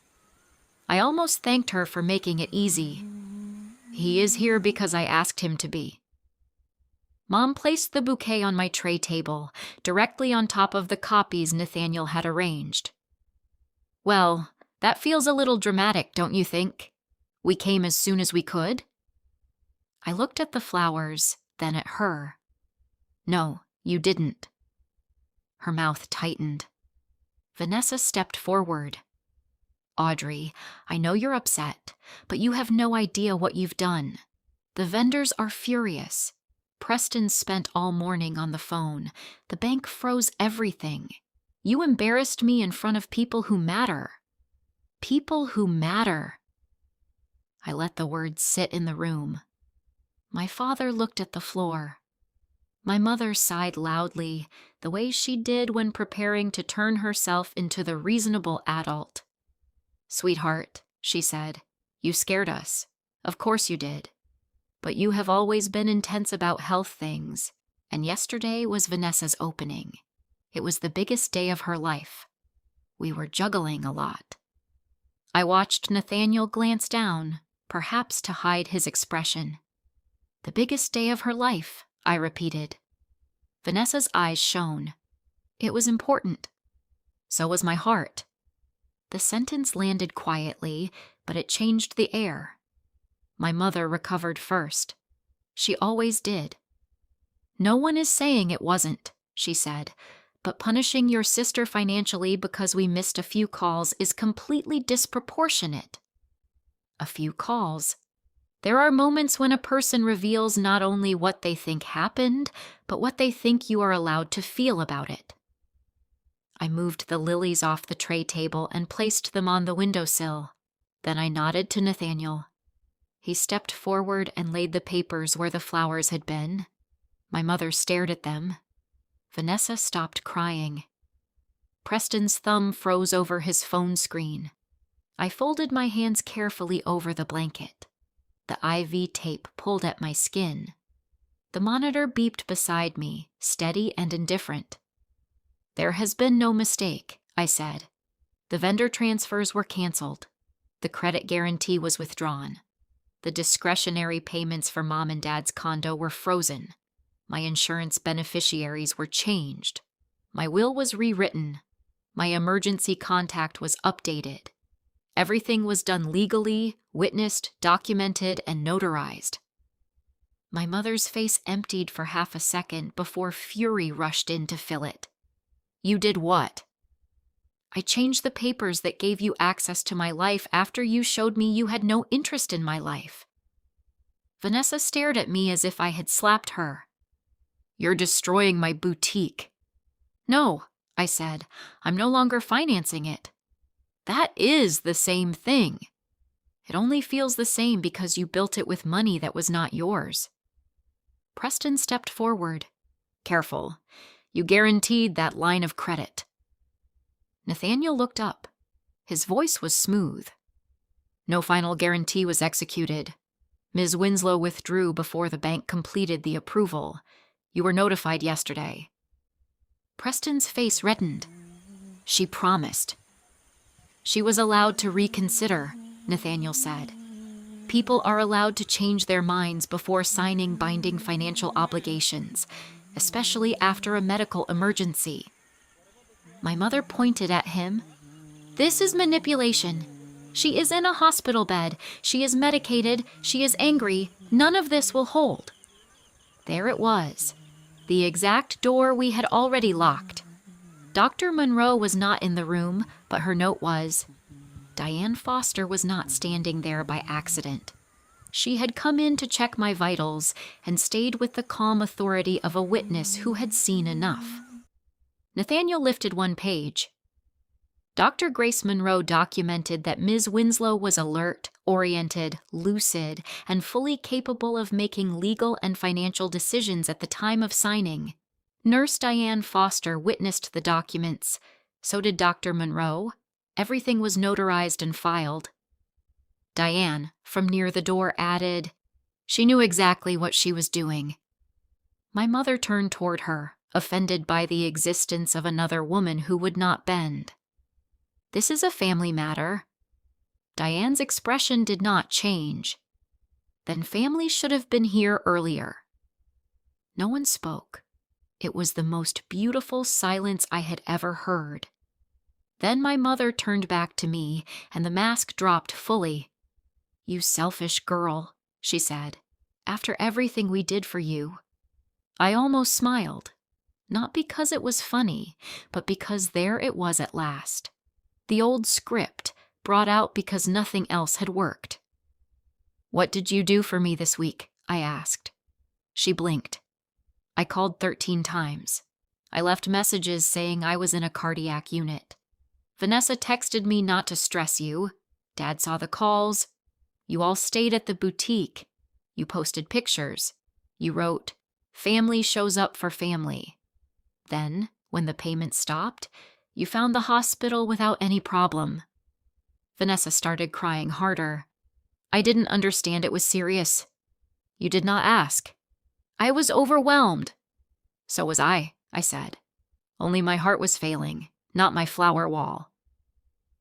I almost thanked her for making it easy. He is here because I asked him to be. Mom placed the bouquet on my tray table, directly on top of the copies Nathaniel had arranged. Well, that feels a little dramatic, don't you think? We came as soon as we could? I looked at the flowers, then at her. No, you didn't. Her mouth tightened. Vanessa stepped forward. Audrey, I know you're upset, but you have no idea what you've done. The vendors are furious. Preston spent all morning on the phone. The bank froze everything. You embarrassed me in front of people who matter. People who matter. I let the words sit in the room. My father looked at the floor. My mother sighed loudly, the way she did when preparing to turn herself into the reasonable adult. Sweetheart, she said, you scared us. Of course you did. But you have always been intense about health things, and yesterday was Vanessa's opening. It was the biggest day of her life. We were juggling a lot. I watched Nathaniel glance down, perhaps to hide his expression. The biggest day of her life, I repeated. Vanessa's eyes shone. It was important. So was my heart. The sentence landed quietly, but it changed the air. My mother recovered first. She always did. No one is saying it wasn't, she said, but punishing your sister financially because we missed a few calls is completely disproportionate. A few calls. There are moments when a person reveals not only what they think happened, but what they think you are allowed to feel about it. I moved the lilies off the tray table and placed them on the windowsill. Then I nodded to Nathaniel. He stepped forward and laid the papers where the flowers had been. My mother stared at them. Vanessa stopped crying. Preston's thumb froze over his phone screen. I folded my hands carefully over the blanket. The IV tape pulled at my skin. The monitor beeped beside me, steady and indifferent. There has been no mistake, I said. The vendor transfers were canceled. The credit guarantee was withdrawn. The discretionary payments for Mom and Dad's condo were frozen. My insurance beneficiaries were changed. My will was rewritten. My emergency contact was updated. Everything was done legally, witnessed, documented, and notarized. My mother's face emptied for half a second before fury rushed in to fill it. You did what? I changed the papers that gave you access to my life after you showed me you had no interest in my life. Vanessa stared at me as if I had slapped her. You're destroying my boutique. No, I said, I'm no longer financing it. That is the same thing. It only feels the same because you built it with money that was not yours. Preston stepped forward. Careful. You guaranteed that line of credit. Nathaniel looked up. His voice was smooth. No final guarantee was executed. Ms. Winslow withdrew before the bank completed the approval. You were notified yesterday. Preston's face reddened. She promised. She was allowed to reconsider, Nathaniel said. People are allowed to change their minds before signing binding financial obligations, especially after a medical emergency. My mother pointed at him. This is manipulation. She is in a hospital bed. She is medicated. She is angry. None of this will hold. There it was. The exact door we had already locked. Dr. Monroe was not in the room, but her note was, Diane Foster was not standing there by accident. She had come in to check my vitals and stayed with the calm authority of a witness who had seen enough. Nathaniel lifted one page. Dr. Grace Monroe documented that Ms. Winslow was alert, oriented, lucid, and fully capable of making legal and financial decisions at the time of signing. Nurse Diane Foster witnessed the documents. So did Dr. Monroe. Everything was notarized and filed. Diane, from near the door, added, She knew exactly what she was doing. My mother turned toward her, offended by the existence of another woman who would not bend. This is a family matter. Diane's expression did not change. Then family should have been here earlier. No one spoke. It was the most beautiful silence I had ever heard. Then my mother turned back to me, and the mask dropped fully. You selfish girl, she said, after everything we did for you. I almost smiled, not because it was funny, but because there it was at last. The old script, brought out because nothing else had worked. What did you do for me this week? I asked. She blinked. I called 13 times. I left messages saying I was in a cardiac unit. Vanessa texted me not to stress you. Dad saw the calls. You all stayed at the boutique. You posted pictures. You wrote, Family shows up for family. Then, when the payment stopped, you found the hospital without any problem. Vanessa started crying harder. I didn't understand it was serious. You did not ask. I was overwhelmed. So was I said. Only my heart was failing, not my flower wall.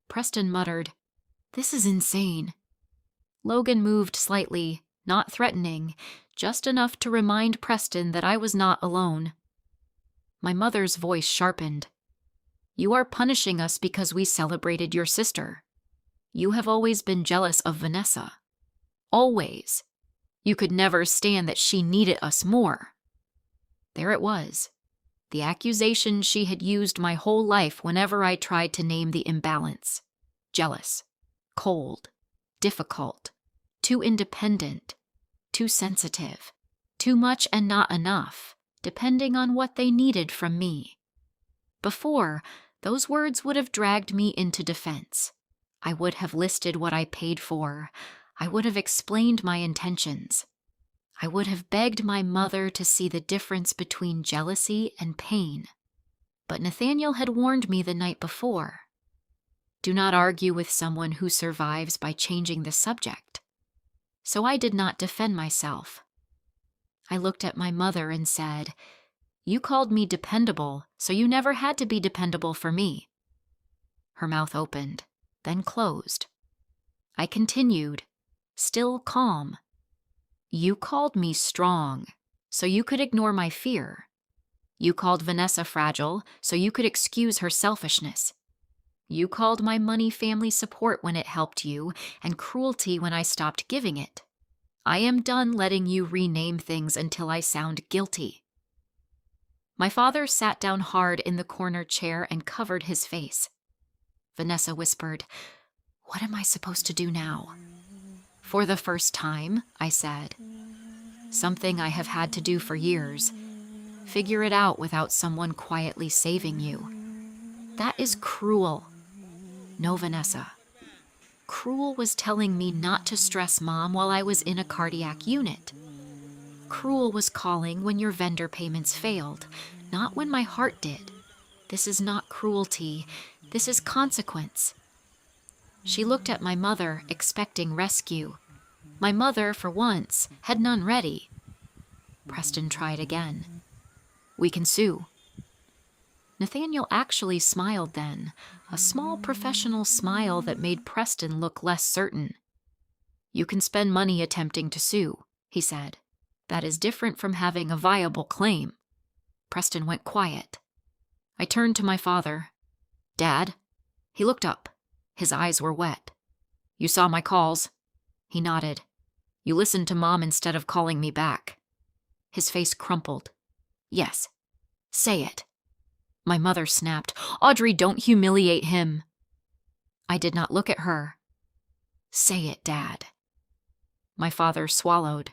Preston muttered, This is insane. Logan moved slightly, not threatening, just enough to remind Preston that I was not alone. My mother's voice sharpened. You are punishing us because we celebrated your sister. You have always been jealous of Vanessa. Always. You could never stand that she needed us more. There it was. The accusation she had used my whole life whenever I tried to name the imbalance. Jealous. Cold. Difficult. Too independent. Too sensitive. Too much and not enough, depending on what they needed from me. Before, those words would have dragged me into defense. I would have listed what I paid for. I would have explained my intentions. I would have begged my mother to see the difference between jealousy and pain. But Nathaniel had warned me the night before. Do not argue with someone who survives by changing the subject. So I did not defend myself. I looked at my mother and said, You called me dependable, so you never had to be dependable for me. Her mouth opened, then closed. I continued, still calm. You called me strong, so you could ignore my fear. You called Vanessa fragile, so you could excuse her selfishness. You called my money family support when it helped you, and cruelty when I stopped giving it. I am done letting you rename things until I sound guilty. My father sat down hard in the corner chair and covered his face. Vanessa whispered, What am I supposed to do now? For the first time, I said. Something I have had to do for years. Figure it out without someone quietly saving you. That is cruel. No, Vanessa. Cruel was telling me not to stress Mom while I was in a cardiac unit. Cruel was calling when your vendor payments failed, not when my heart did. This is not cruelty. This is consequence. She looked at my mother, expecting rescue. My mother, for once, had none ready. Preston tried again. We can sue. Nathaniel actually smiled then, a small professional smile that made Preston look less certain. You can spend money attempting to sue, he said. That is different from having a viable claim. Preston went quiet. I turned to my father. Dad? He looked up. His eyes were wet. You saw my calls? He nodded. You listened to Mom instead of calling me back. His face crumpled. Yes. Say it. My mother snapped. Audrey, don't humiliate him. I did not look at her. Say it, Dad. My father swallowed.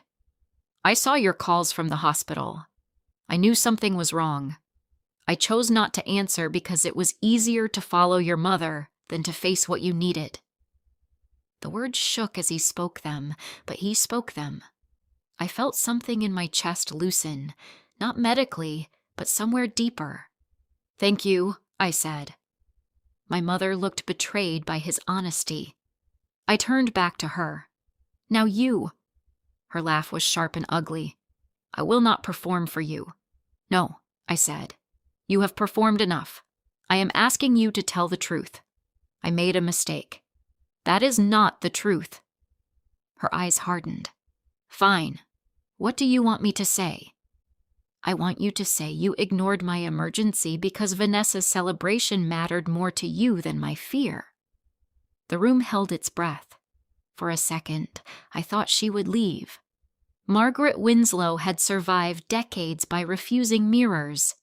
I saw your calls from the hospital. I knew something was wrong. I chose not to answer because it was easier to follow your mother than to face what you needed. The words shook as he spoke them, but he spoke them. I felt something in my chest loosen, not medically, but somewhere deeper. Thank you, I said. My mother looked betrayed by his honesty. I turned back to her. Now you. Her laugh was sharp and ugly. I will not perform for you. No, I said. You have performed enough. I am asking you to tell the truth. I made a mistake. That is not the truth. Her eyes hardened. Fine. What do you want me to say? I want you to say you ignored my emergency because Vanessa's celebration mattered more to you than my fear. The room held its breath. For a second, I thought she would leave. Audrey Winslow had survived decades by refusing mirrors.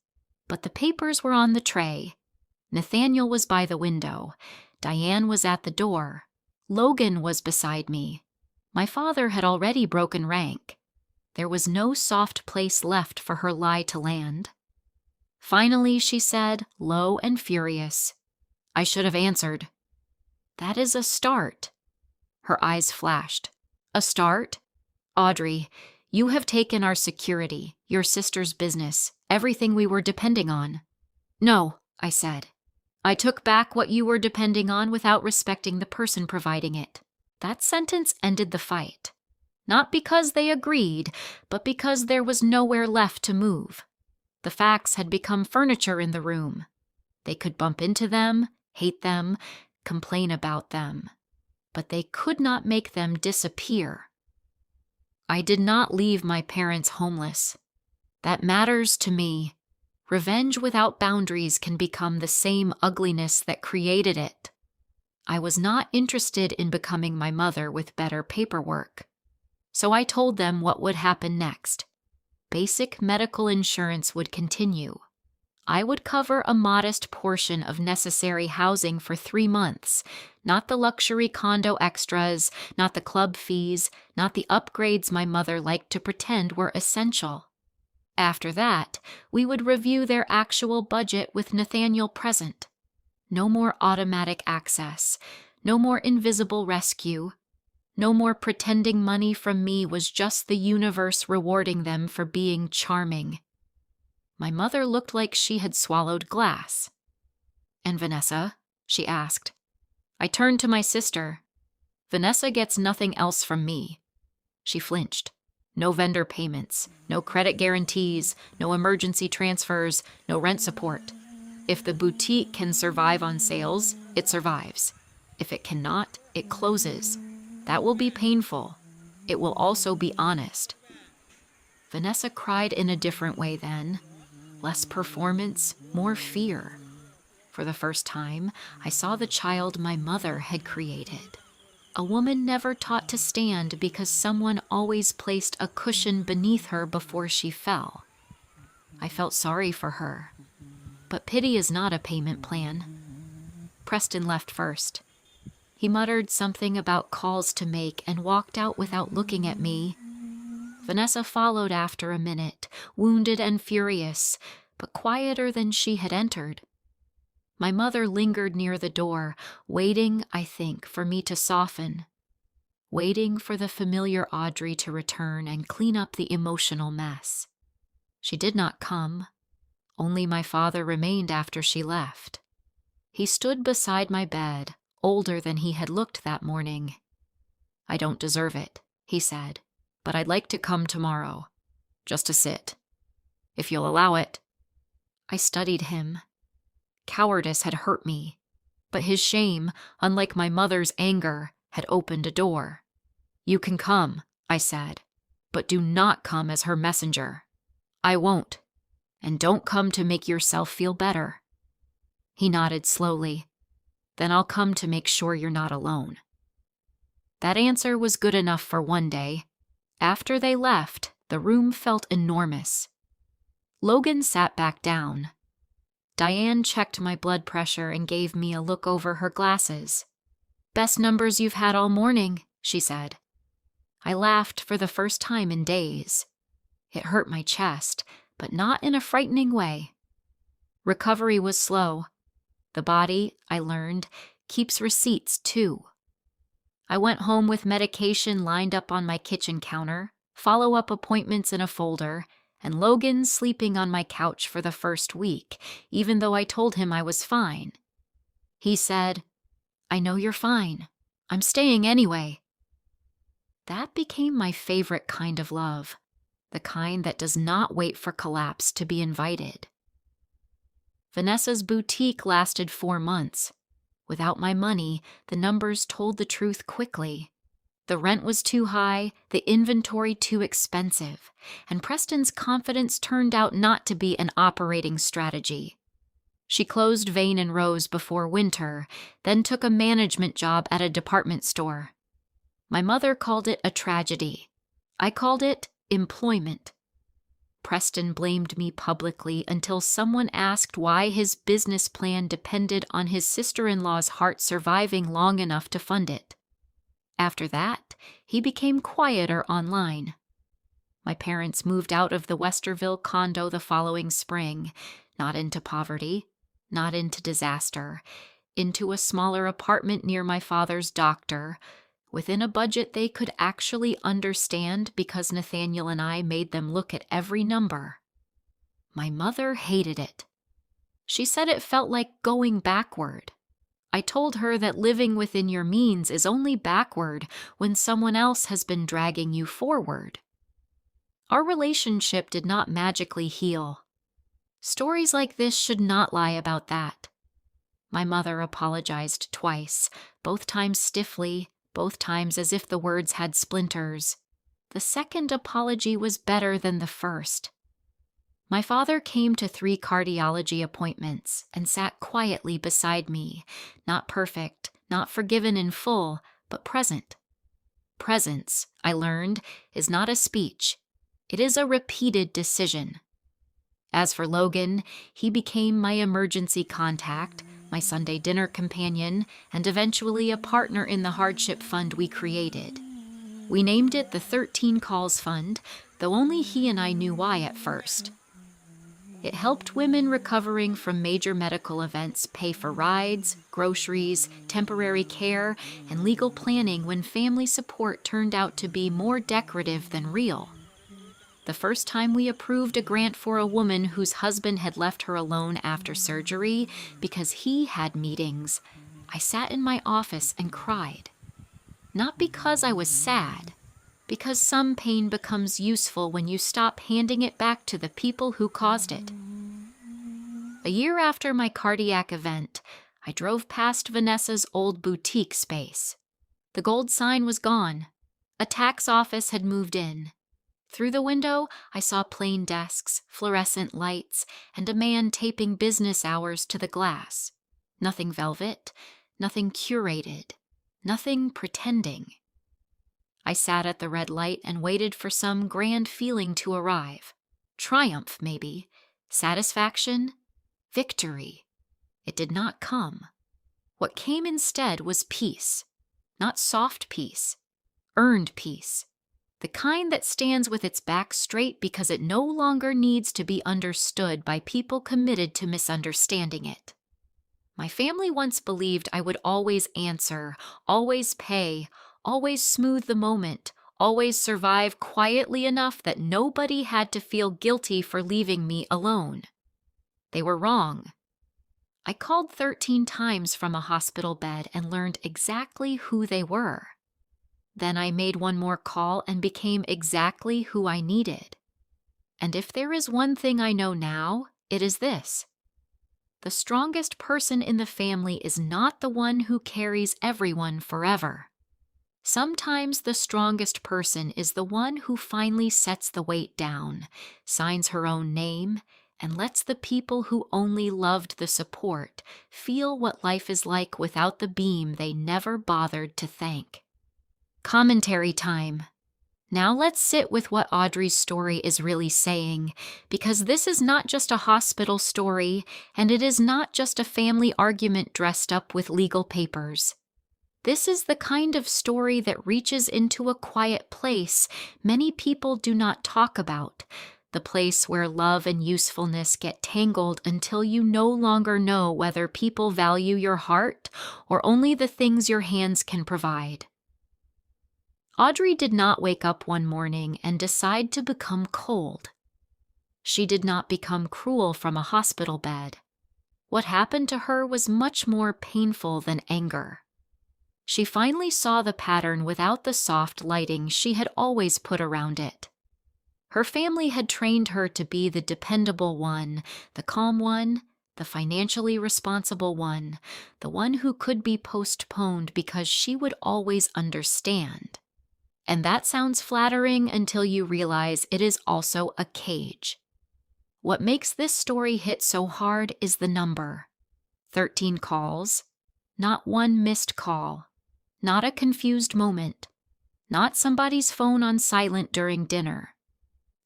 But the papers were on the tray. Nathaniel was by the window. Diane was at the door. Logan was beside me. My father had already broken rank. There was no soft place left for her lie to land. Finally, she said, low and furious, I should have answered. That is a start. Her eyes flashed. A start? Audrey, you have taken our security, your sister's business, everything we were depending on. No, I said. I took back what you were depending on without respecting the person providing it. That sentence ended the fight. Not because they agreed, but because there was nowhere left to move. The facts had become furniture in the room. They could bump into them, hate them, complain about them. but they could not make them disappear. I did not leave my parents homeless. That matters to me. Revenge without boundaries can become the same ugliness that created it. I was not interested in becoming my mother with better paperwork. So I told them what would happen next. Basic medical insurance would continue. I would cover a modest portion of necessary housing for 3 months, not the luxury condo extras, not the club fees, not the upgrades my mother liked to pretend were essential. After that, we would review their actual budget with Nathaniel present. No more automatic access, no more invisible rescue, no more pretending money from me was just the universe rewarding them for being charming. My mother looked like she had swallowed glass. "And Vanessa?" she asked. I turned to my sister. "Vanessa gets nothing else from me." She flinched. No vendor payments, no credit guarantees, no emergency transfers, no rent support. If the boutique can survive on sales, it survives. If it cannot, it closes. That will be painful. It will also be honest. Vanessa cried in a different way then. Less performance, more fear. For the first time, I saw the child my mother had created. A woman never taught to stand because someone always placed a cushion beneath her before she fell. I felt sorry for her. But pity is not a payment plan. Preston left first. He muttered something about calls to make and walked out without looking at me. Vanessa followed after a minute, wounded and furious, but quieter than she had entered. My mother lingered near the door, waiting, I think, for me to soften, waiting for the familiar Audrey to return and clean up the emotional mess. She did not come. Only my father remained after she left. He stood beside my bed, older than he had looked that morning. "I don't deserve it," he said, "but I'd like to come tomorrow, just to sit, if you'll allow it." I studied him. Cowardice had hurt me, but his shame, unlike my mother's anger, had opened a door. "You can come," I said, "but do not come as her messenger." "I won't. And don't come to make yourself feel better." He nodded slowly. "Then I'll come to make sure you're not alone." That answer was good enough for one day. After they left, the room felt enormous. Logan sat back down. Diane checked my blood pressure and gave me a look over her glasses. "Best numbers you've had all morning," she said. I laughed for the first time in days. It hurt my chest, but not in a frightening way. Recovery was slow. The body, I learned, keeps receipts too. I went home with medication lined up on my kitchen counter, follow-up appointments in a folder, and Logan sleeping on my couch for the first week, even though I told him I was fine. He said, "I know you're fine. I'm staying anyway." That became my favorite kind of love, the kind that does not wait for collapse to be invited. Vanessa's boutique lasted 4 months. Without my money, the numbers told the truth quickly. The rent was too high, the inventory too expensive, and Preston's confidence turned out not to be an operating strategy. She closed Vane and Rose before winter, then took a management job at a department store. My mother called it a tragedy. I called it employment. Preston blamed me publicly until someone asked why his business plan depended on his sister-in-law's heart surviving long enough to fund it. After that, he became quieter online. My parents moved out of the Westerville condo the following spring, not into poverty, not into disaster, into a smaller apartment near my father's doctor, within a budget they could actually understand because Nathaniel and I made them look at every number. My mother hated it. She said it felt like going backward. I told her that living within your means is only backward when someone else has been dragging you forward. Our relationship did not magically heal. Stories like this should not lie about that. My mother apologized twice, both times stiffly, both times as if the words had splinters. The second apology was better than the first. My father came to 3 cardiology appointments and sat quietly beside me, not perfect, not forgiven in full, but present. Presence, I learned, is not a speech. It is a repeated decision. As for Logan, he became my emergency contact, my Sunday dinner companion, and eventually a partner in the hardship fund we created. We named it the 13 Calls Fund, though only he and I knew why at first. It helped women recovering from major medical events pay for rides, groceries, temporary care, and legal planning when family support turned out to be more decorative than real. The first time we approved a grant for a woman whose husband had left her alone after surgery because he had meetings, I sat in my office and cried. Not because I was sad, because some pain becomes useful when you stop handing it back to the people who caused it. A year after my cardiac event, I drove past Vanessa's old boutique space. The gold sign was gone. A tax office had moved in. Through the window, I saw plain desks, fluorescent lights, and a man taping business hours to the glass. Nothing velvet, nothing curated, nothing pretending. I sat at the red light and waited for some grand feeling to arrive. Triumph, maybe. Satisfaction. Victory. It did not come. What came instead was peace. Not soft peace. Earned peace. The kind that stands with its back straight because it no longer needs to be understood by people committed to misunderstanding it. My family once believed I would always answer, always pay, always smooth the moment, always survive quietly enough that nobody had to feel guilty for leaving me alone. They were wrong. I called 13 times from a hospital bed and learned exactly who they were. Then I made one more call and became exactly who I needed. And if there is one thing I know now, it is this. The strongest person in the family is not the one who carries everyone forever. Sometimes the strongest person is the one who finally sets the weight down, signs her own name, and lets the people who only loved the support feel what life is like without the beam they never bothered to thank. Commentary time. Now let's sit with what Audrey's story is really saying, because this is not just a hospital story, and it is not just a family argument dressed up with legal papers. This is the kind of story that reaches into a quiet place many people do not talk about, the place where love and usefulness get tangled until you no longer know whether people value your heart or only the things your hands can provide. Audrey did not wake up one morning and decide to become cold. She did not become cruel from a hospital bed. What happened to her was much more painful than anger. She finally saw the pattern without the soft lighting she had always put around it. Her family had trained her to be the dependable one, the calm one, the financially responsible one, the one who could be postponed because she would always understand. And that sounds flattering until you realize it is also a cage. What makes this story hit so hard is the number. 13 calls, not one missed call, not a confused moment, not somebody's phone on silent during dinner.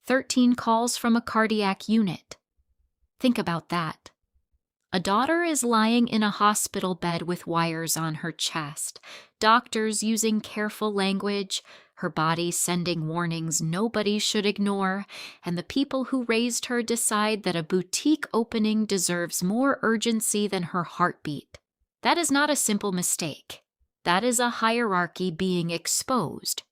13 calls from a cardiac unit. Think about that. A daughter is lying in a hospital bed with wires on her chest, doctors using careful language, her body sending warnings nobody should ignore, and the people who raised her decide that a boutique opening deserves more urgency than her heartbeat. That is not a simple mistake. That is a hierarchy being exposed.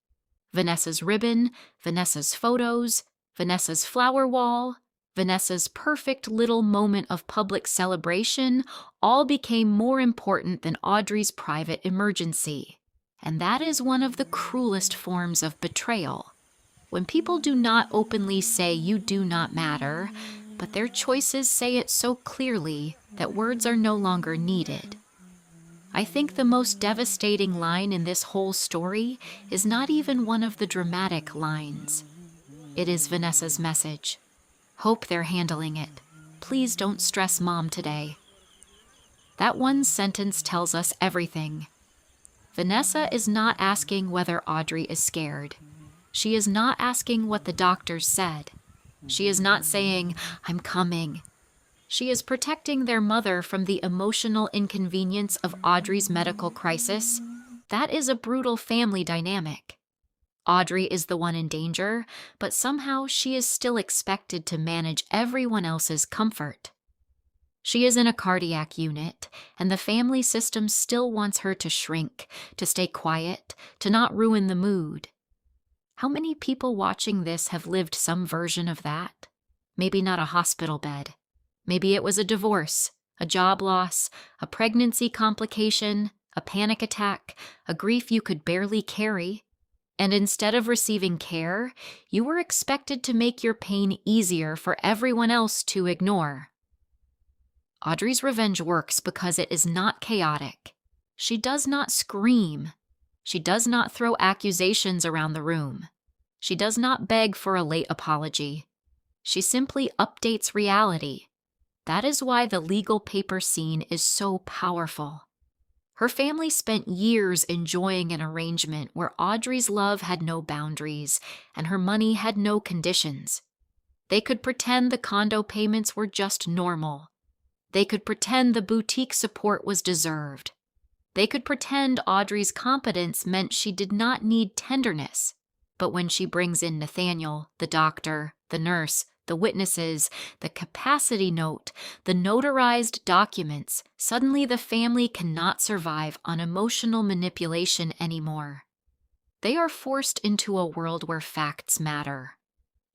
Vanessa's ribbon, Vanessa's photos, Vanessa's flower wall, Vanessa's perfect little moment of public celebration all became more important than Audrey's private emergency. And that is one of the cruelest forms of betrayal. When people do not openly say you do not matter, but their choices say it so clearly that words are no longer needed. I think the most devastating line in this whole story is not even one of the dramatic lines. It is Vanessa's message. Hope they're handling it. Please don't stress Mom today. That one sentence tells us everything. Vanessa is not asking whether Audrey is scared. She is not asking what the doctors said. She is not saying, "I'm coming." She is protecting their mother from the emotional inconvenience of Audrey's medical crisis. That is a brutal family dynamic. Audrey is the one in danger, but somehow she is still expected to manage everyone else's comfort. She is in a cardiac unit, and the family system still wants her to shrink, to stay quiet, to not ruin the mood. How many people watching this have lived some version of that? Maybe not a hospital bed. Maybe it was a divorce, a job loss, a pregnancy complication, a panic attack, a grief you could barely carry. And instead of receiving care, you were expected to make your pain easier for everyone else to ignore. Audrey's revenge works because it is not chaotic. She does not scream. She does not throw accusations around the room. She does not beg for a late apology. She simply updates reality. That is why the legal paper scene is so powerful. Her family spent years enjoying an arrangement where Audrey's love had no boundaries and her money had no conditions. They could pretend the condo payments were just normal. They could pretend the boutique support was deserved. They could pretend Audrey's competence meant she did not need tenderness. But when she brings in Nathaniel, the doctor, the nurse, the witnesses, the capacity note, the notarized documents, suddenly the family cannot survive on emotional manipulation anymore. They are forced into a world where facts matter,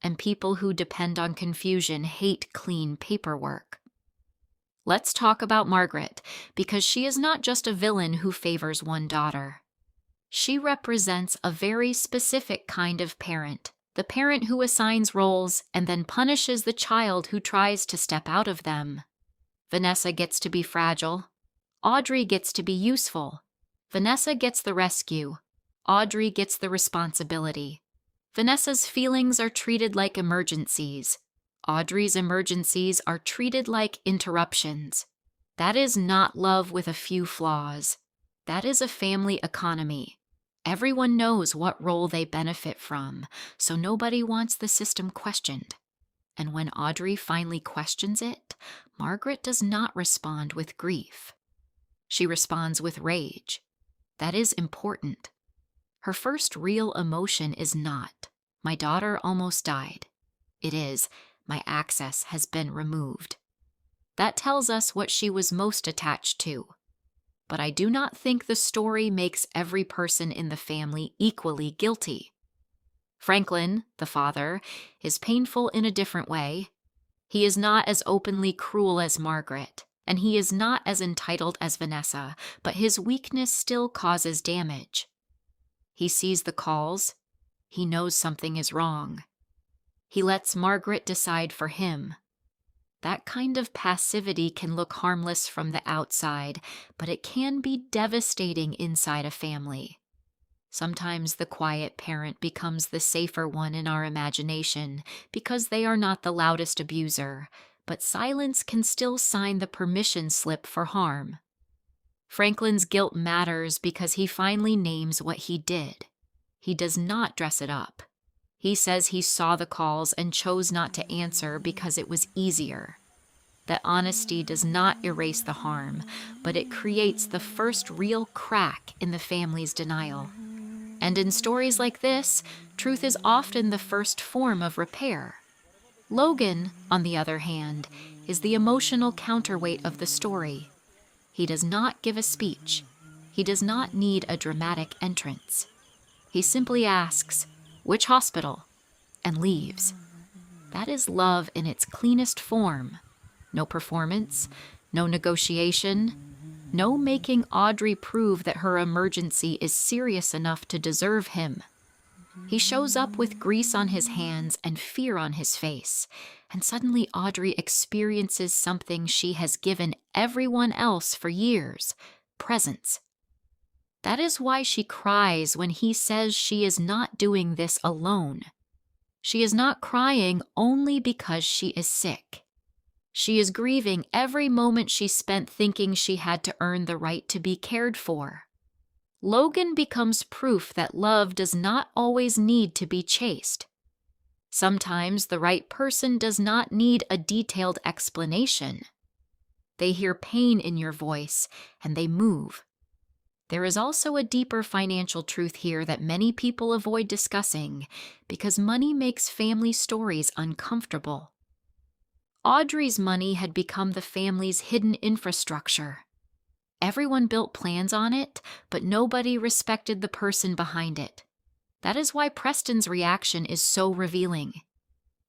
and people who depend on confusion hate clean paperwork. Let's talk about Margaret, because she is not just a villain who favors one daughter. She represents a very specific kind of parent, the parent who assigns roles and then punishes the child who tries to step out of them. Vanessa gets to be fragile. Audrey gets to be useful. Vanessa gets the rescue. Audrey gets the responsibility. Vanessa's feelings are treated like emergencies. Audrey's emergencies are treated like interruptions. That is not love with a few flaws. That is a family economy. Everyone knows what role they benefit from, so nobody wants the system questioned. And when Audrey finally questions it, Margaret does not respond with grief. She responds with rage. That is important. Her first real emotion is not, "My daughter almost died." It is, "My access has been removed." That tells us what she was most attached to. But I do not think the story makes every person in the family equally guilty. Franklin, the father, is painful in a different way. He is not as openly cruel as Margaret, and he is not as entitled as Vanessa, but his weakness still causes damage. He sees the calls. He knows something is wrong. He lets Margaret decide for him. That kind of passivity can look harmless from the outside, but it can be devastating inside a family. Sometimes the quiet parent becomes the safer one in our imagination because they are not the loudest abuser, but silence can still sign the permission slip for harm. Franklin's guilt matters because he finally names what he did. He does not dress it up. He says he saw the calls and chose not to answer because it was easier. That honesty does not erase the harm, but it creates the first real crack in the family's denial. And in stories like this, truth is often the first form of repair. Logan, on the other hand, is the emotional counterweight of the story. He does not give a speech. He does not need a dramatic entrance. He simply asks, "Which hospital?" and leaves. That is love in its cleanest form. No performance, no negotiation, no making Audrey prove that her emergency is serious enough to deserve him. He shows up with grease on his hands and fear on his face, and suddenly Audrey experiences something she has given everyone else for years: presence. That is why she cries when he says she is not doing this alone. She is not crying only because she is sick. She is grieving every moment she spent thinking she had to earn the right to be cared for. Logan becomes proof that love does not always need to be chased. Sometimes the right person does not need a detailed explanation. They hear pain in your voice and they move. There is also a deeper financial truth here that many people avoid discussing because money makes family stories uncomfortable. Audrey's money had become the family's hidden infrastructure. Everyone built plans on it, but nobody respected the person behind it. That is why Preston's reaction is so revealing.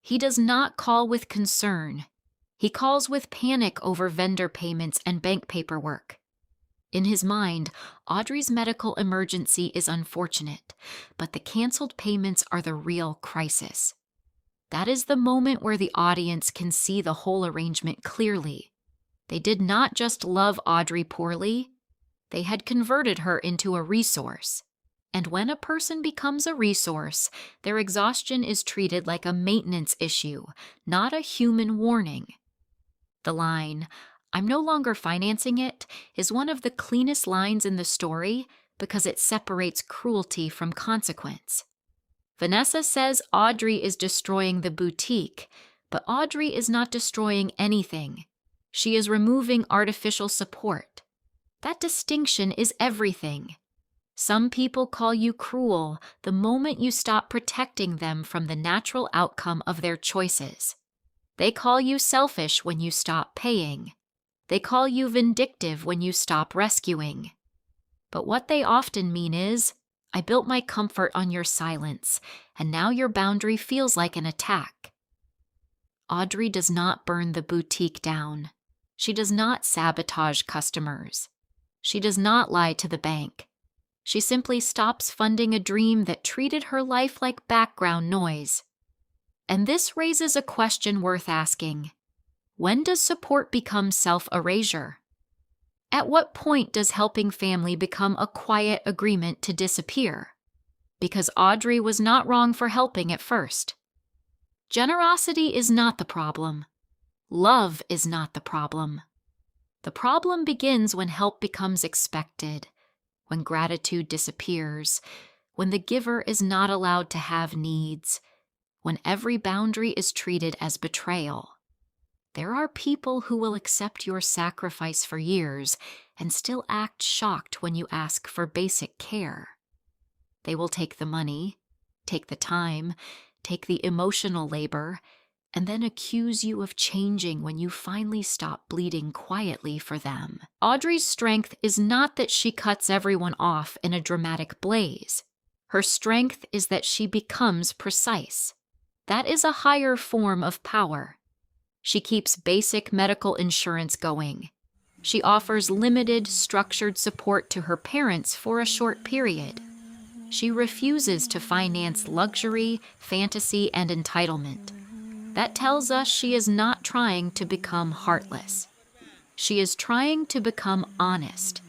He does not call with concern. He calls with panic over vendor payments and bank paperwork. In his mind, Audrey's medical emergency is unfortunate, but the canceled payments are the real crisis. That is the moment where the audience can see the whole arrangement clearly. They did not just love Audrey poorly, they had converted her into a resource. And when a person becomes a resource, their exhaustion is treated like a maintenance issue, not a human warning. The line, "I'm no longer financing it," is one of the cleanest lines in the story because it separates cruelty from consequence. Vanessa says Audrey is destroying the boutique, but Audrey is not destroying anything. She is removing artificial support. That distinction is everything. Some people call you cruel the moment you stop protecting them from the natural outcome of their choices. They call you selfish when you stop paying. They call you vindictive when you stop rescuing. But what they often mean is, I built my comfort on your silence, and now your boundary feels like an attack. Audrey does not burn the boutique down. She does not sabotage customers. She does not lie to the bank. She simply stops funding a dream that treated her life like background noise. And this raises a question worth asking. When does support become self-erasure? At what point does helping family become a quiet agreement to disappear? Because Audrey was not wrong for helping at first. Generosity is not the problem. Love is not the problem. The problem begins when help becomes expected, when gratitude disappears, when the giver is not allowed to have needs, when every boundary is treated as betrayal. There are people who will accept your sacrifice for years and still act shocked when you ask for basic care. They will take the money, take the time, take the emotional labor, and then accuse you of changing when you finally stop bleeding quietly for them. Audrey's strength is not that she cuts everyone off in a dramatic blaze. Her strength is that she becomes precise. That is a higher form of power. She keeps basic medical insurance going. She offers limited, structured support to her parents for a short period. She refuses to finance luxury, fantasy, and entitlement. That tells us she is not trying to become heartless. She is trying to become honest.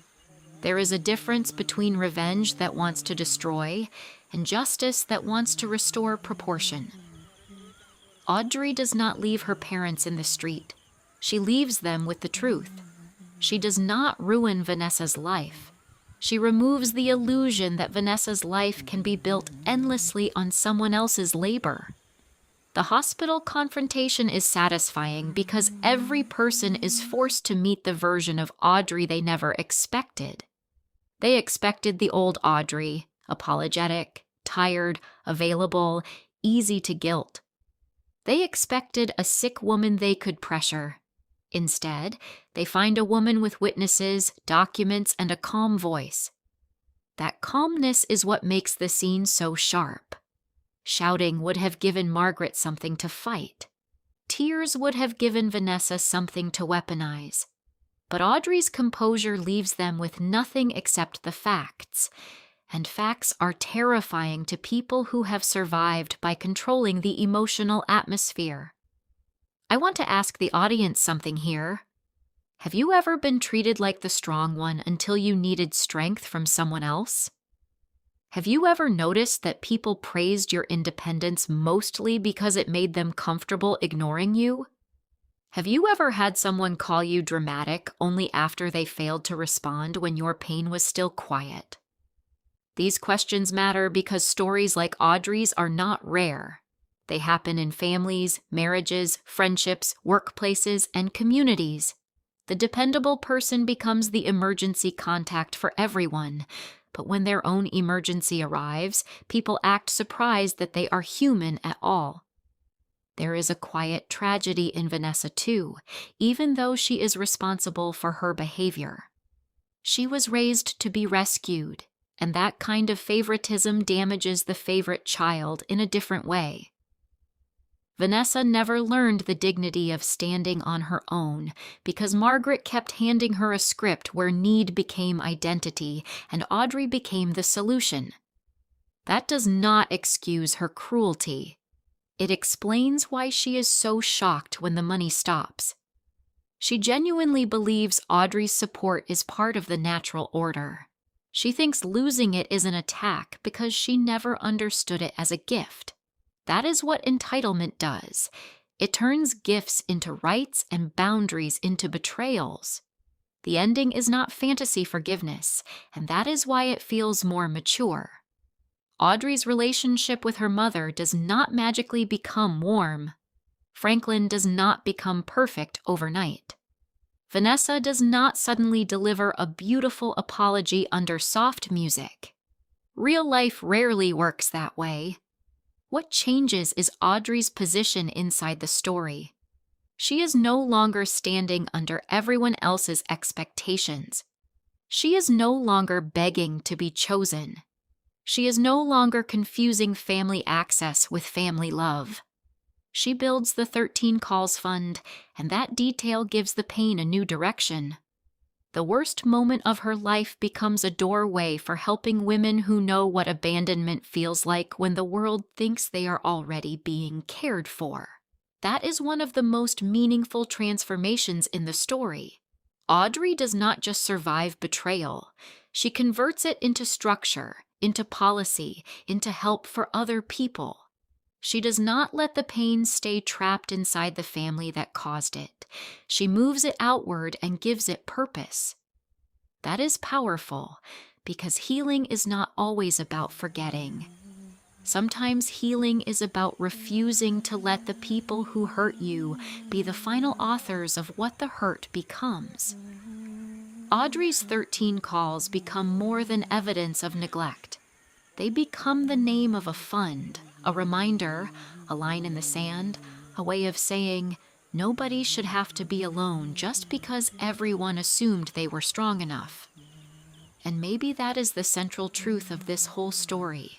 There is a difference between revenge that wants to destroy and justice that wants to restore proportion. Audrey does not leave her parents in the street. She leaves them with the truth. She does not ruin Vanessa's life. She removes the illusion that Vanessa's life can be built endlessly on someone else's labor. The hospital confrontation is satisfying because every person is forced to meet the version of Audrey they never expected. They expected the old Audrey, apologetic, tired, available, easy to guilt. They expected a sick woman they could pressure. Instead, they find a woman with witnesses, documents, and a calm voice. That calmness is what makes the scene so sharp. Shouting would have given Margaret something to fight. Tears would have given Vanessa something to weaponize. But Audrey's composure leaves them with nothing except the facts. And facts are terrifying to people who have survived by controlling the emotional atmosphere. I want to ask the audience something here. Have you ever been treated like the strong one until you needed strength from someone else? Have you ever noticed that people praised your independence mostly because it made them comfortable ignoring you? Have you ever had someone call you dramatic only after they failed to respond when your pain was still quiet? These questions matter because stories like Audrey's are not rare. They happen in families, marriages, friendships, workplaces, and communities. The dependable person becomes the emergency contact for everyone, but when their own emergency arrives, people act surprised that they are human at all. There is a quiet tragedy in Vanessa too, even though she is responsible for her behavior. She was raised to be rescued, and that kind of favoritism damages the favorite child in a different way. Vanessa never learned the dignity of standing on her own because Margaret kept handing her a script where need became identity and Audrey became the solution. That does not excuse her cruelty. It explains why she is so shocked when the money stops. She genuinely believes Audrey's support is part of the natural order. She thinks losing it is an attack because she never understood it as a gift. That is what entitlement does. It turns gifts into rights and boundaries into betrayals. The ending is not fantasy forgiveness, and that is why it feels more mature. Audrey's relationship with her mother does not magically become warm. Franklin does not become perfect overnight. Vanessa does not suddenly deliver a beautiful apology under soft music. Real life rarely works that way. What changes is Audrey's position inside the story. She is no longer standing under everyone else's expectations. She is no longer begging to be chosen. She is no longer confusing family access with family love. She builds the 13 Calls Fund, and that detail gives the pain a new direction. The worst moment of her life becomes a doorway for helping women who know what abandonment feels like when the world thinks they are already being cared for. That is one of the most meaningful transformations in the story. Audrey does not just survive betrayal. She converts it into structure, into policy, into help for other people. She does not let the pain stay trapped inside the family that caused it. She moves it outward and gives it purpose. That is powerful because healing is not always about forgetting. Sometimes healing is about refusing to let the people who hurt you be the final authors of what the hurt becomes. Audrey's 13 calls become more than evidence of neglect. They become the name of a fund, a reminder, a line in the sand, a way of saying, nobody should have to be alone just because everyone assumed they were strong enough. And maybe that is the central truth of this whole story.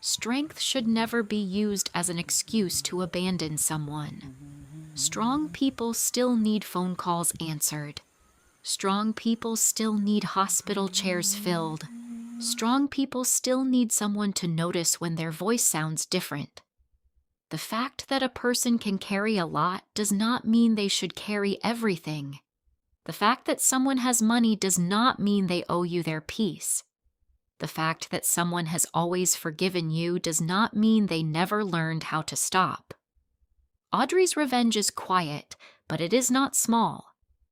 Strength should never be used as an excuse to abandon someone. Strong people still need phone calls answered. Strong people still need hospital chairs filled. Strong people still need someone to notice when their voice sounds different. The fact that a person can carry a lot does not mean they should carry everything. The fact that someone has money does not mean they owe you their peace. The fact that someone has always forgiven you does not mean they never learned how to stop. Audrey's revenge is quiet, but it is not small.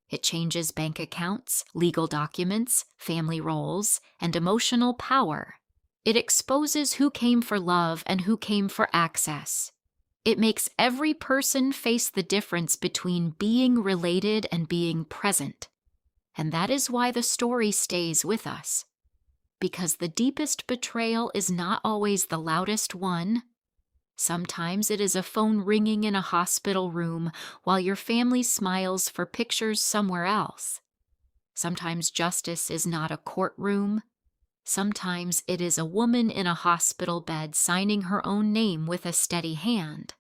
It changes bank accounts, legal documents, family roles, and emotional power. It exposes who came for love and who came for access. It makes every person face the difference between being related and being present. And that is why the story stays with us. Because the deepest betrayal is not always the loudest one. Sometimes it is a phone ringing in a hospital room while your family smiles for pictures somewhere else. Sometimes justice is not a courtroom. Sometimes it is a woman in a hospital bed signing her own name with a steady hand.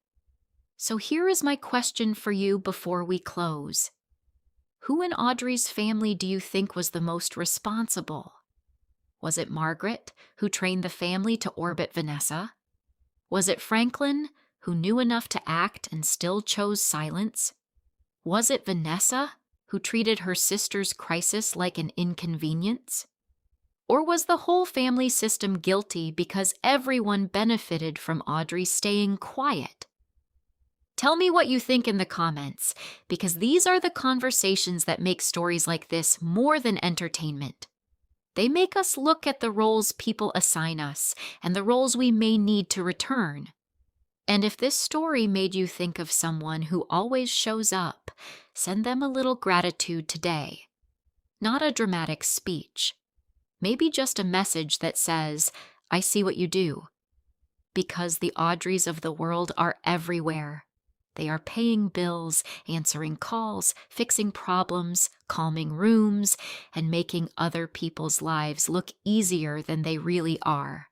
So here is my question for you before we close. Who in Audrey's family do you think was the most responsible? Was it Margaret, who trained the family to orbit Vanessa? Was it Franklin, who knew enough to act and still chose silence? Was it Vanessa, who treated her sister's crisis like an inconvenience? Or was the whole family system guilty because everyone benefited from Audrey staying quiet? Tell me what you think in the comments, because these are the conversations that make stories like this more than entertainment. They make us look at the roles people assign us and the roles we may need to return. And if this story made you think of someone who always shows up, send them a little gratitude today. Not a dramatic speech. Maybe just a message that says, I see what you do. Because the Audreys of the world are everywhere. They are paying bills, answering calls, fixing problems, calming rooms, and making other people's lives look easier than they really are.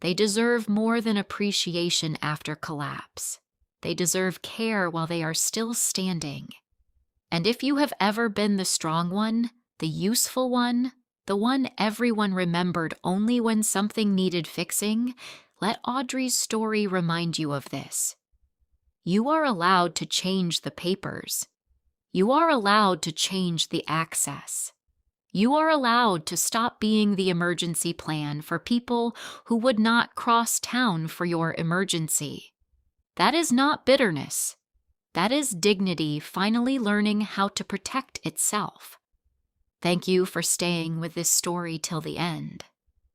They deserve more than appreciation after collapse. They deserve care while they are still standing. And if you have ever been the strong one, the useful one, the one everyone remembered only when something needed fixing, let Audrey's story remind you of this. You are allowed to change the papers. You are allowed to change the access. You are allowed to stop being the emergency plan for people who would not cross town for your emergency. That is not bitterness. That is dignity finally learning how to protect itself. Thank you for staying with this story till the end.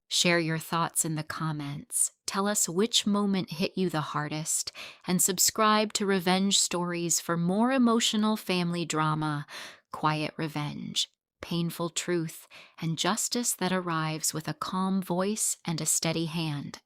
Share your thoughts in the comments. Tell us which moment hit you the hardest, and subscribe to Revenge Stories for more emotional family drama, quiet revenge, painful truth, and justice that arrives with a calm voice and a steady hand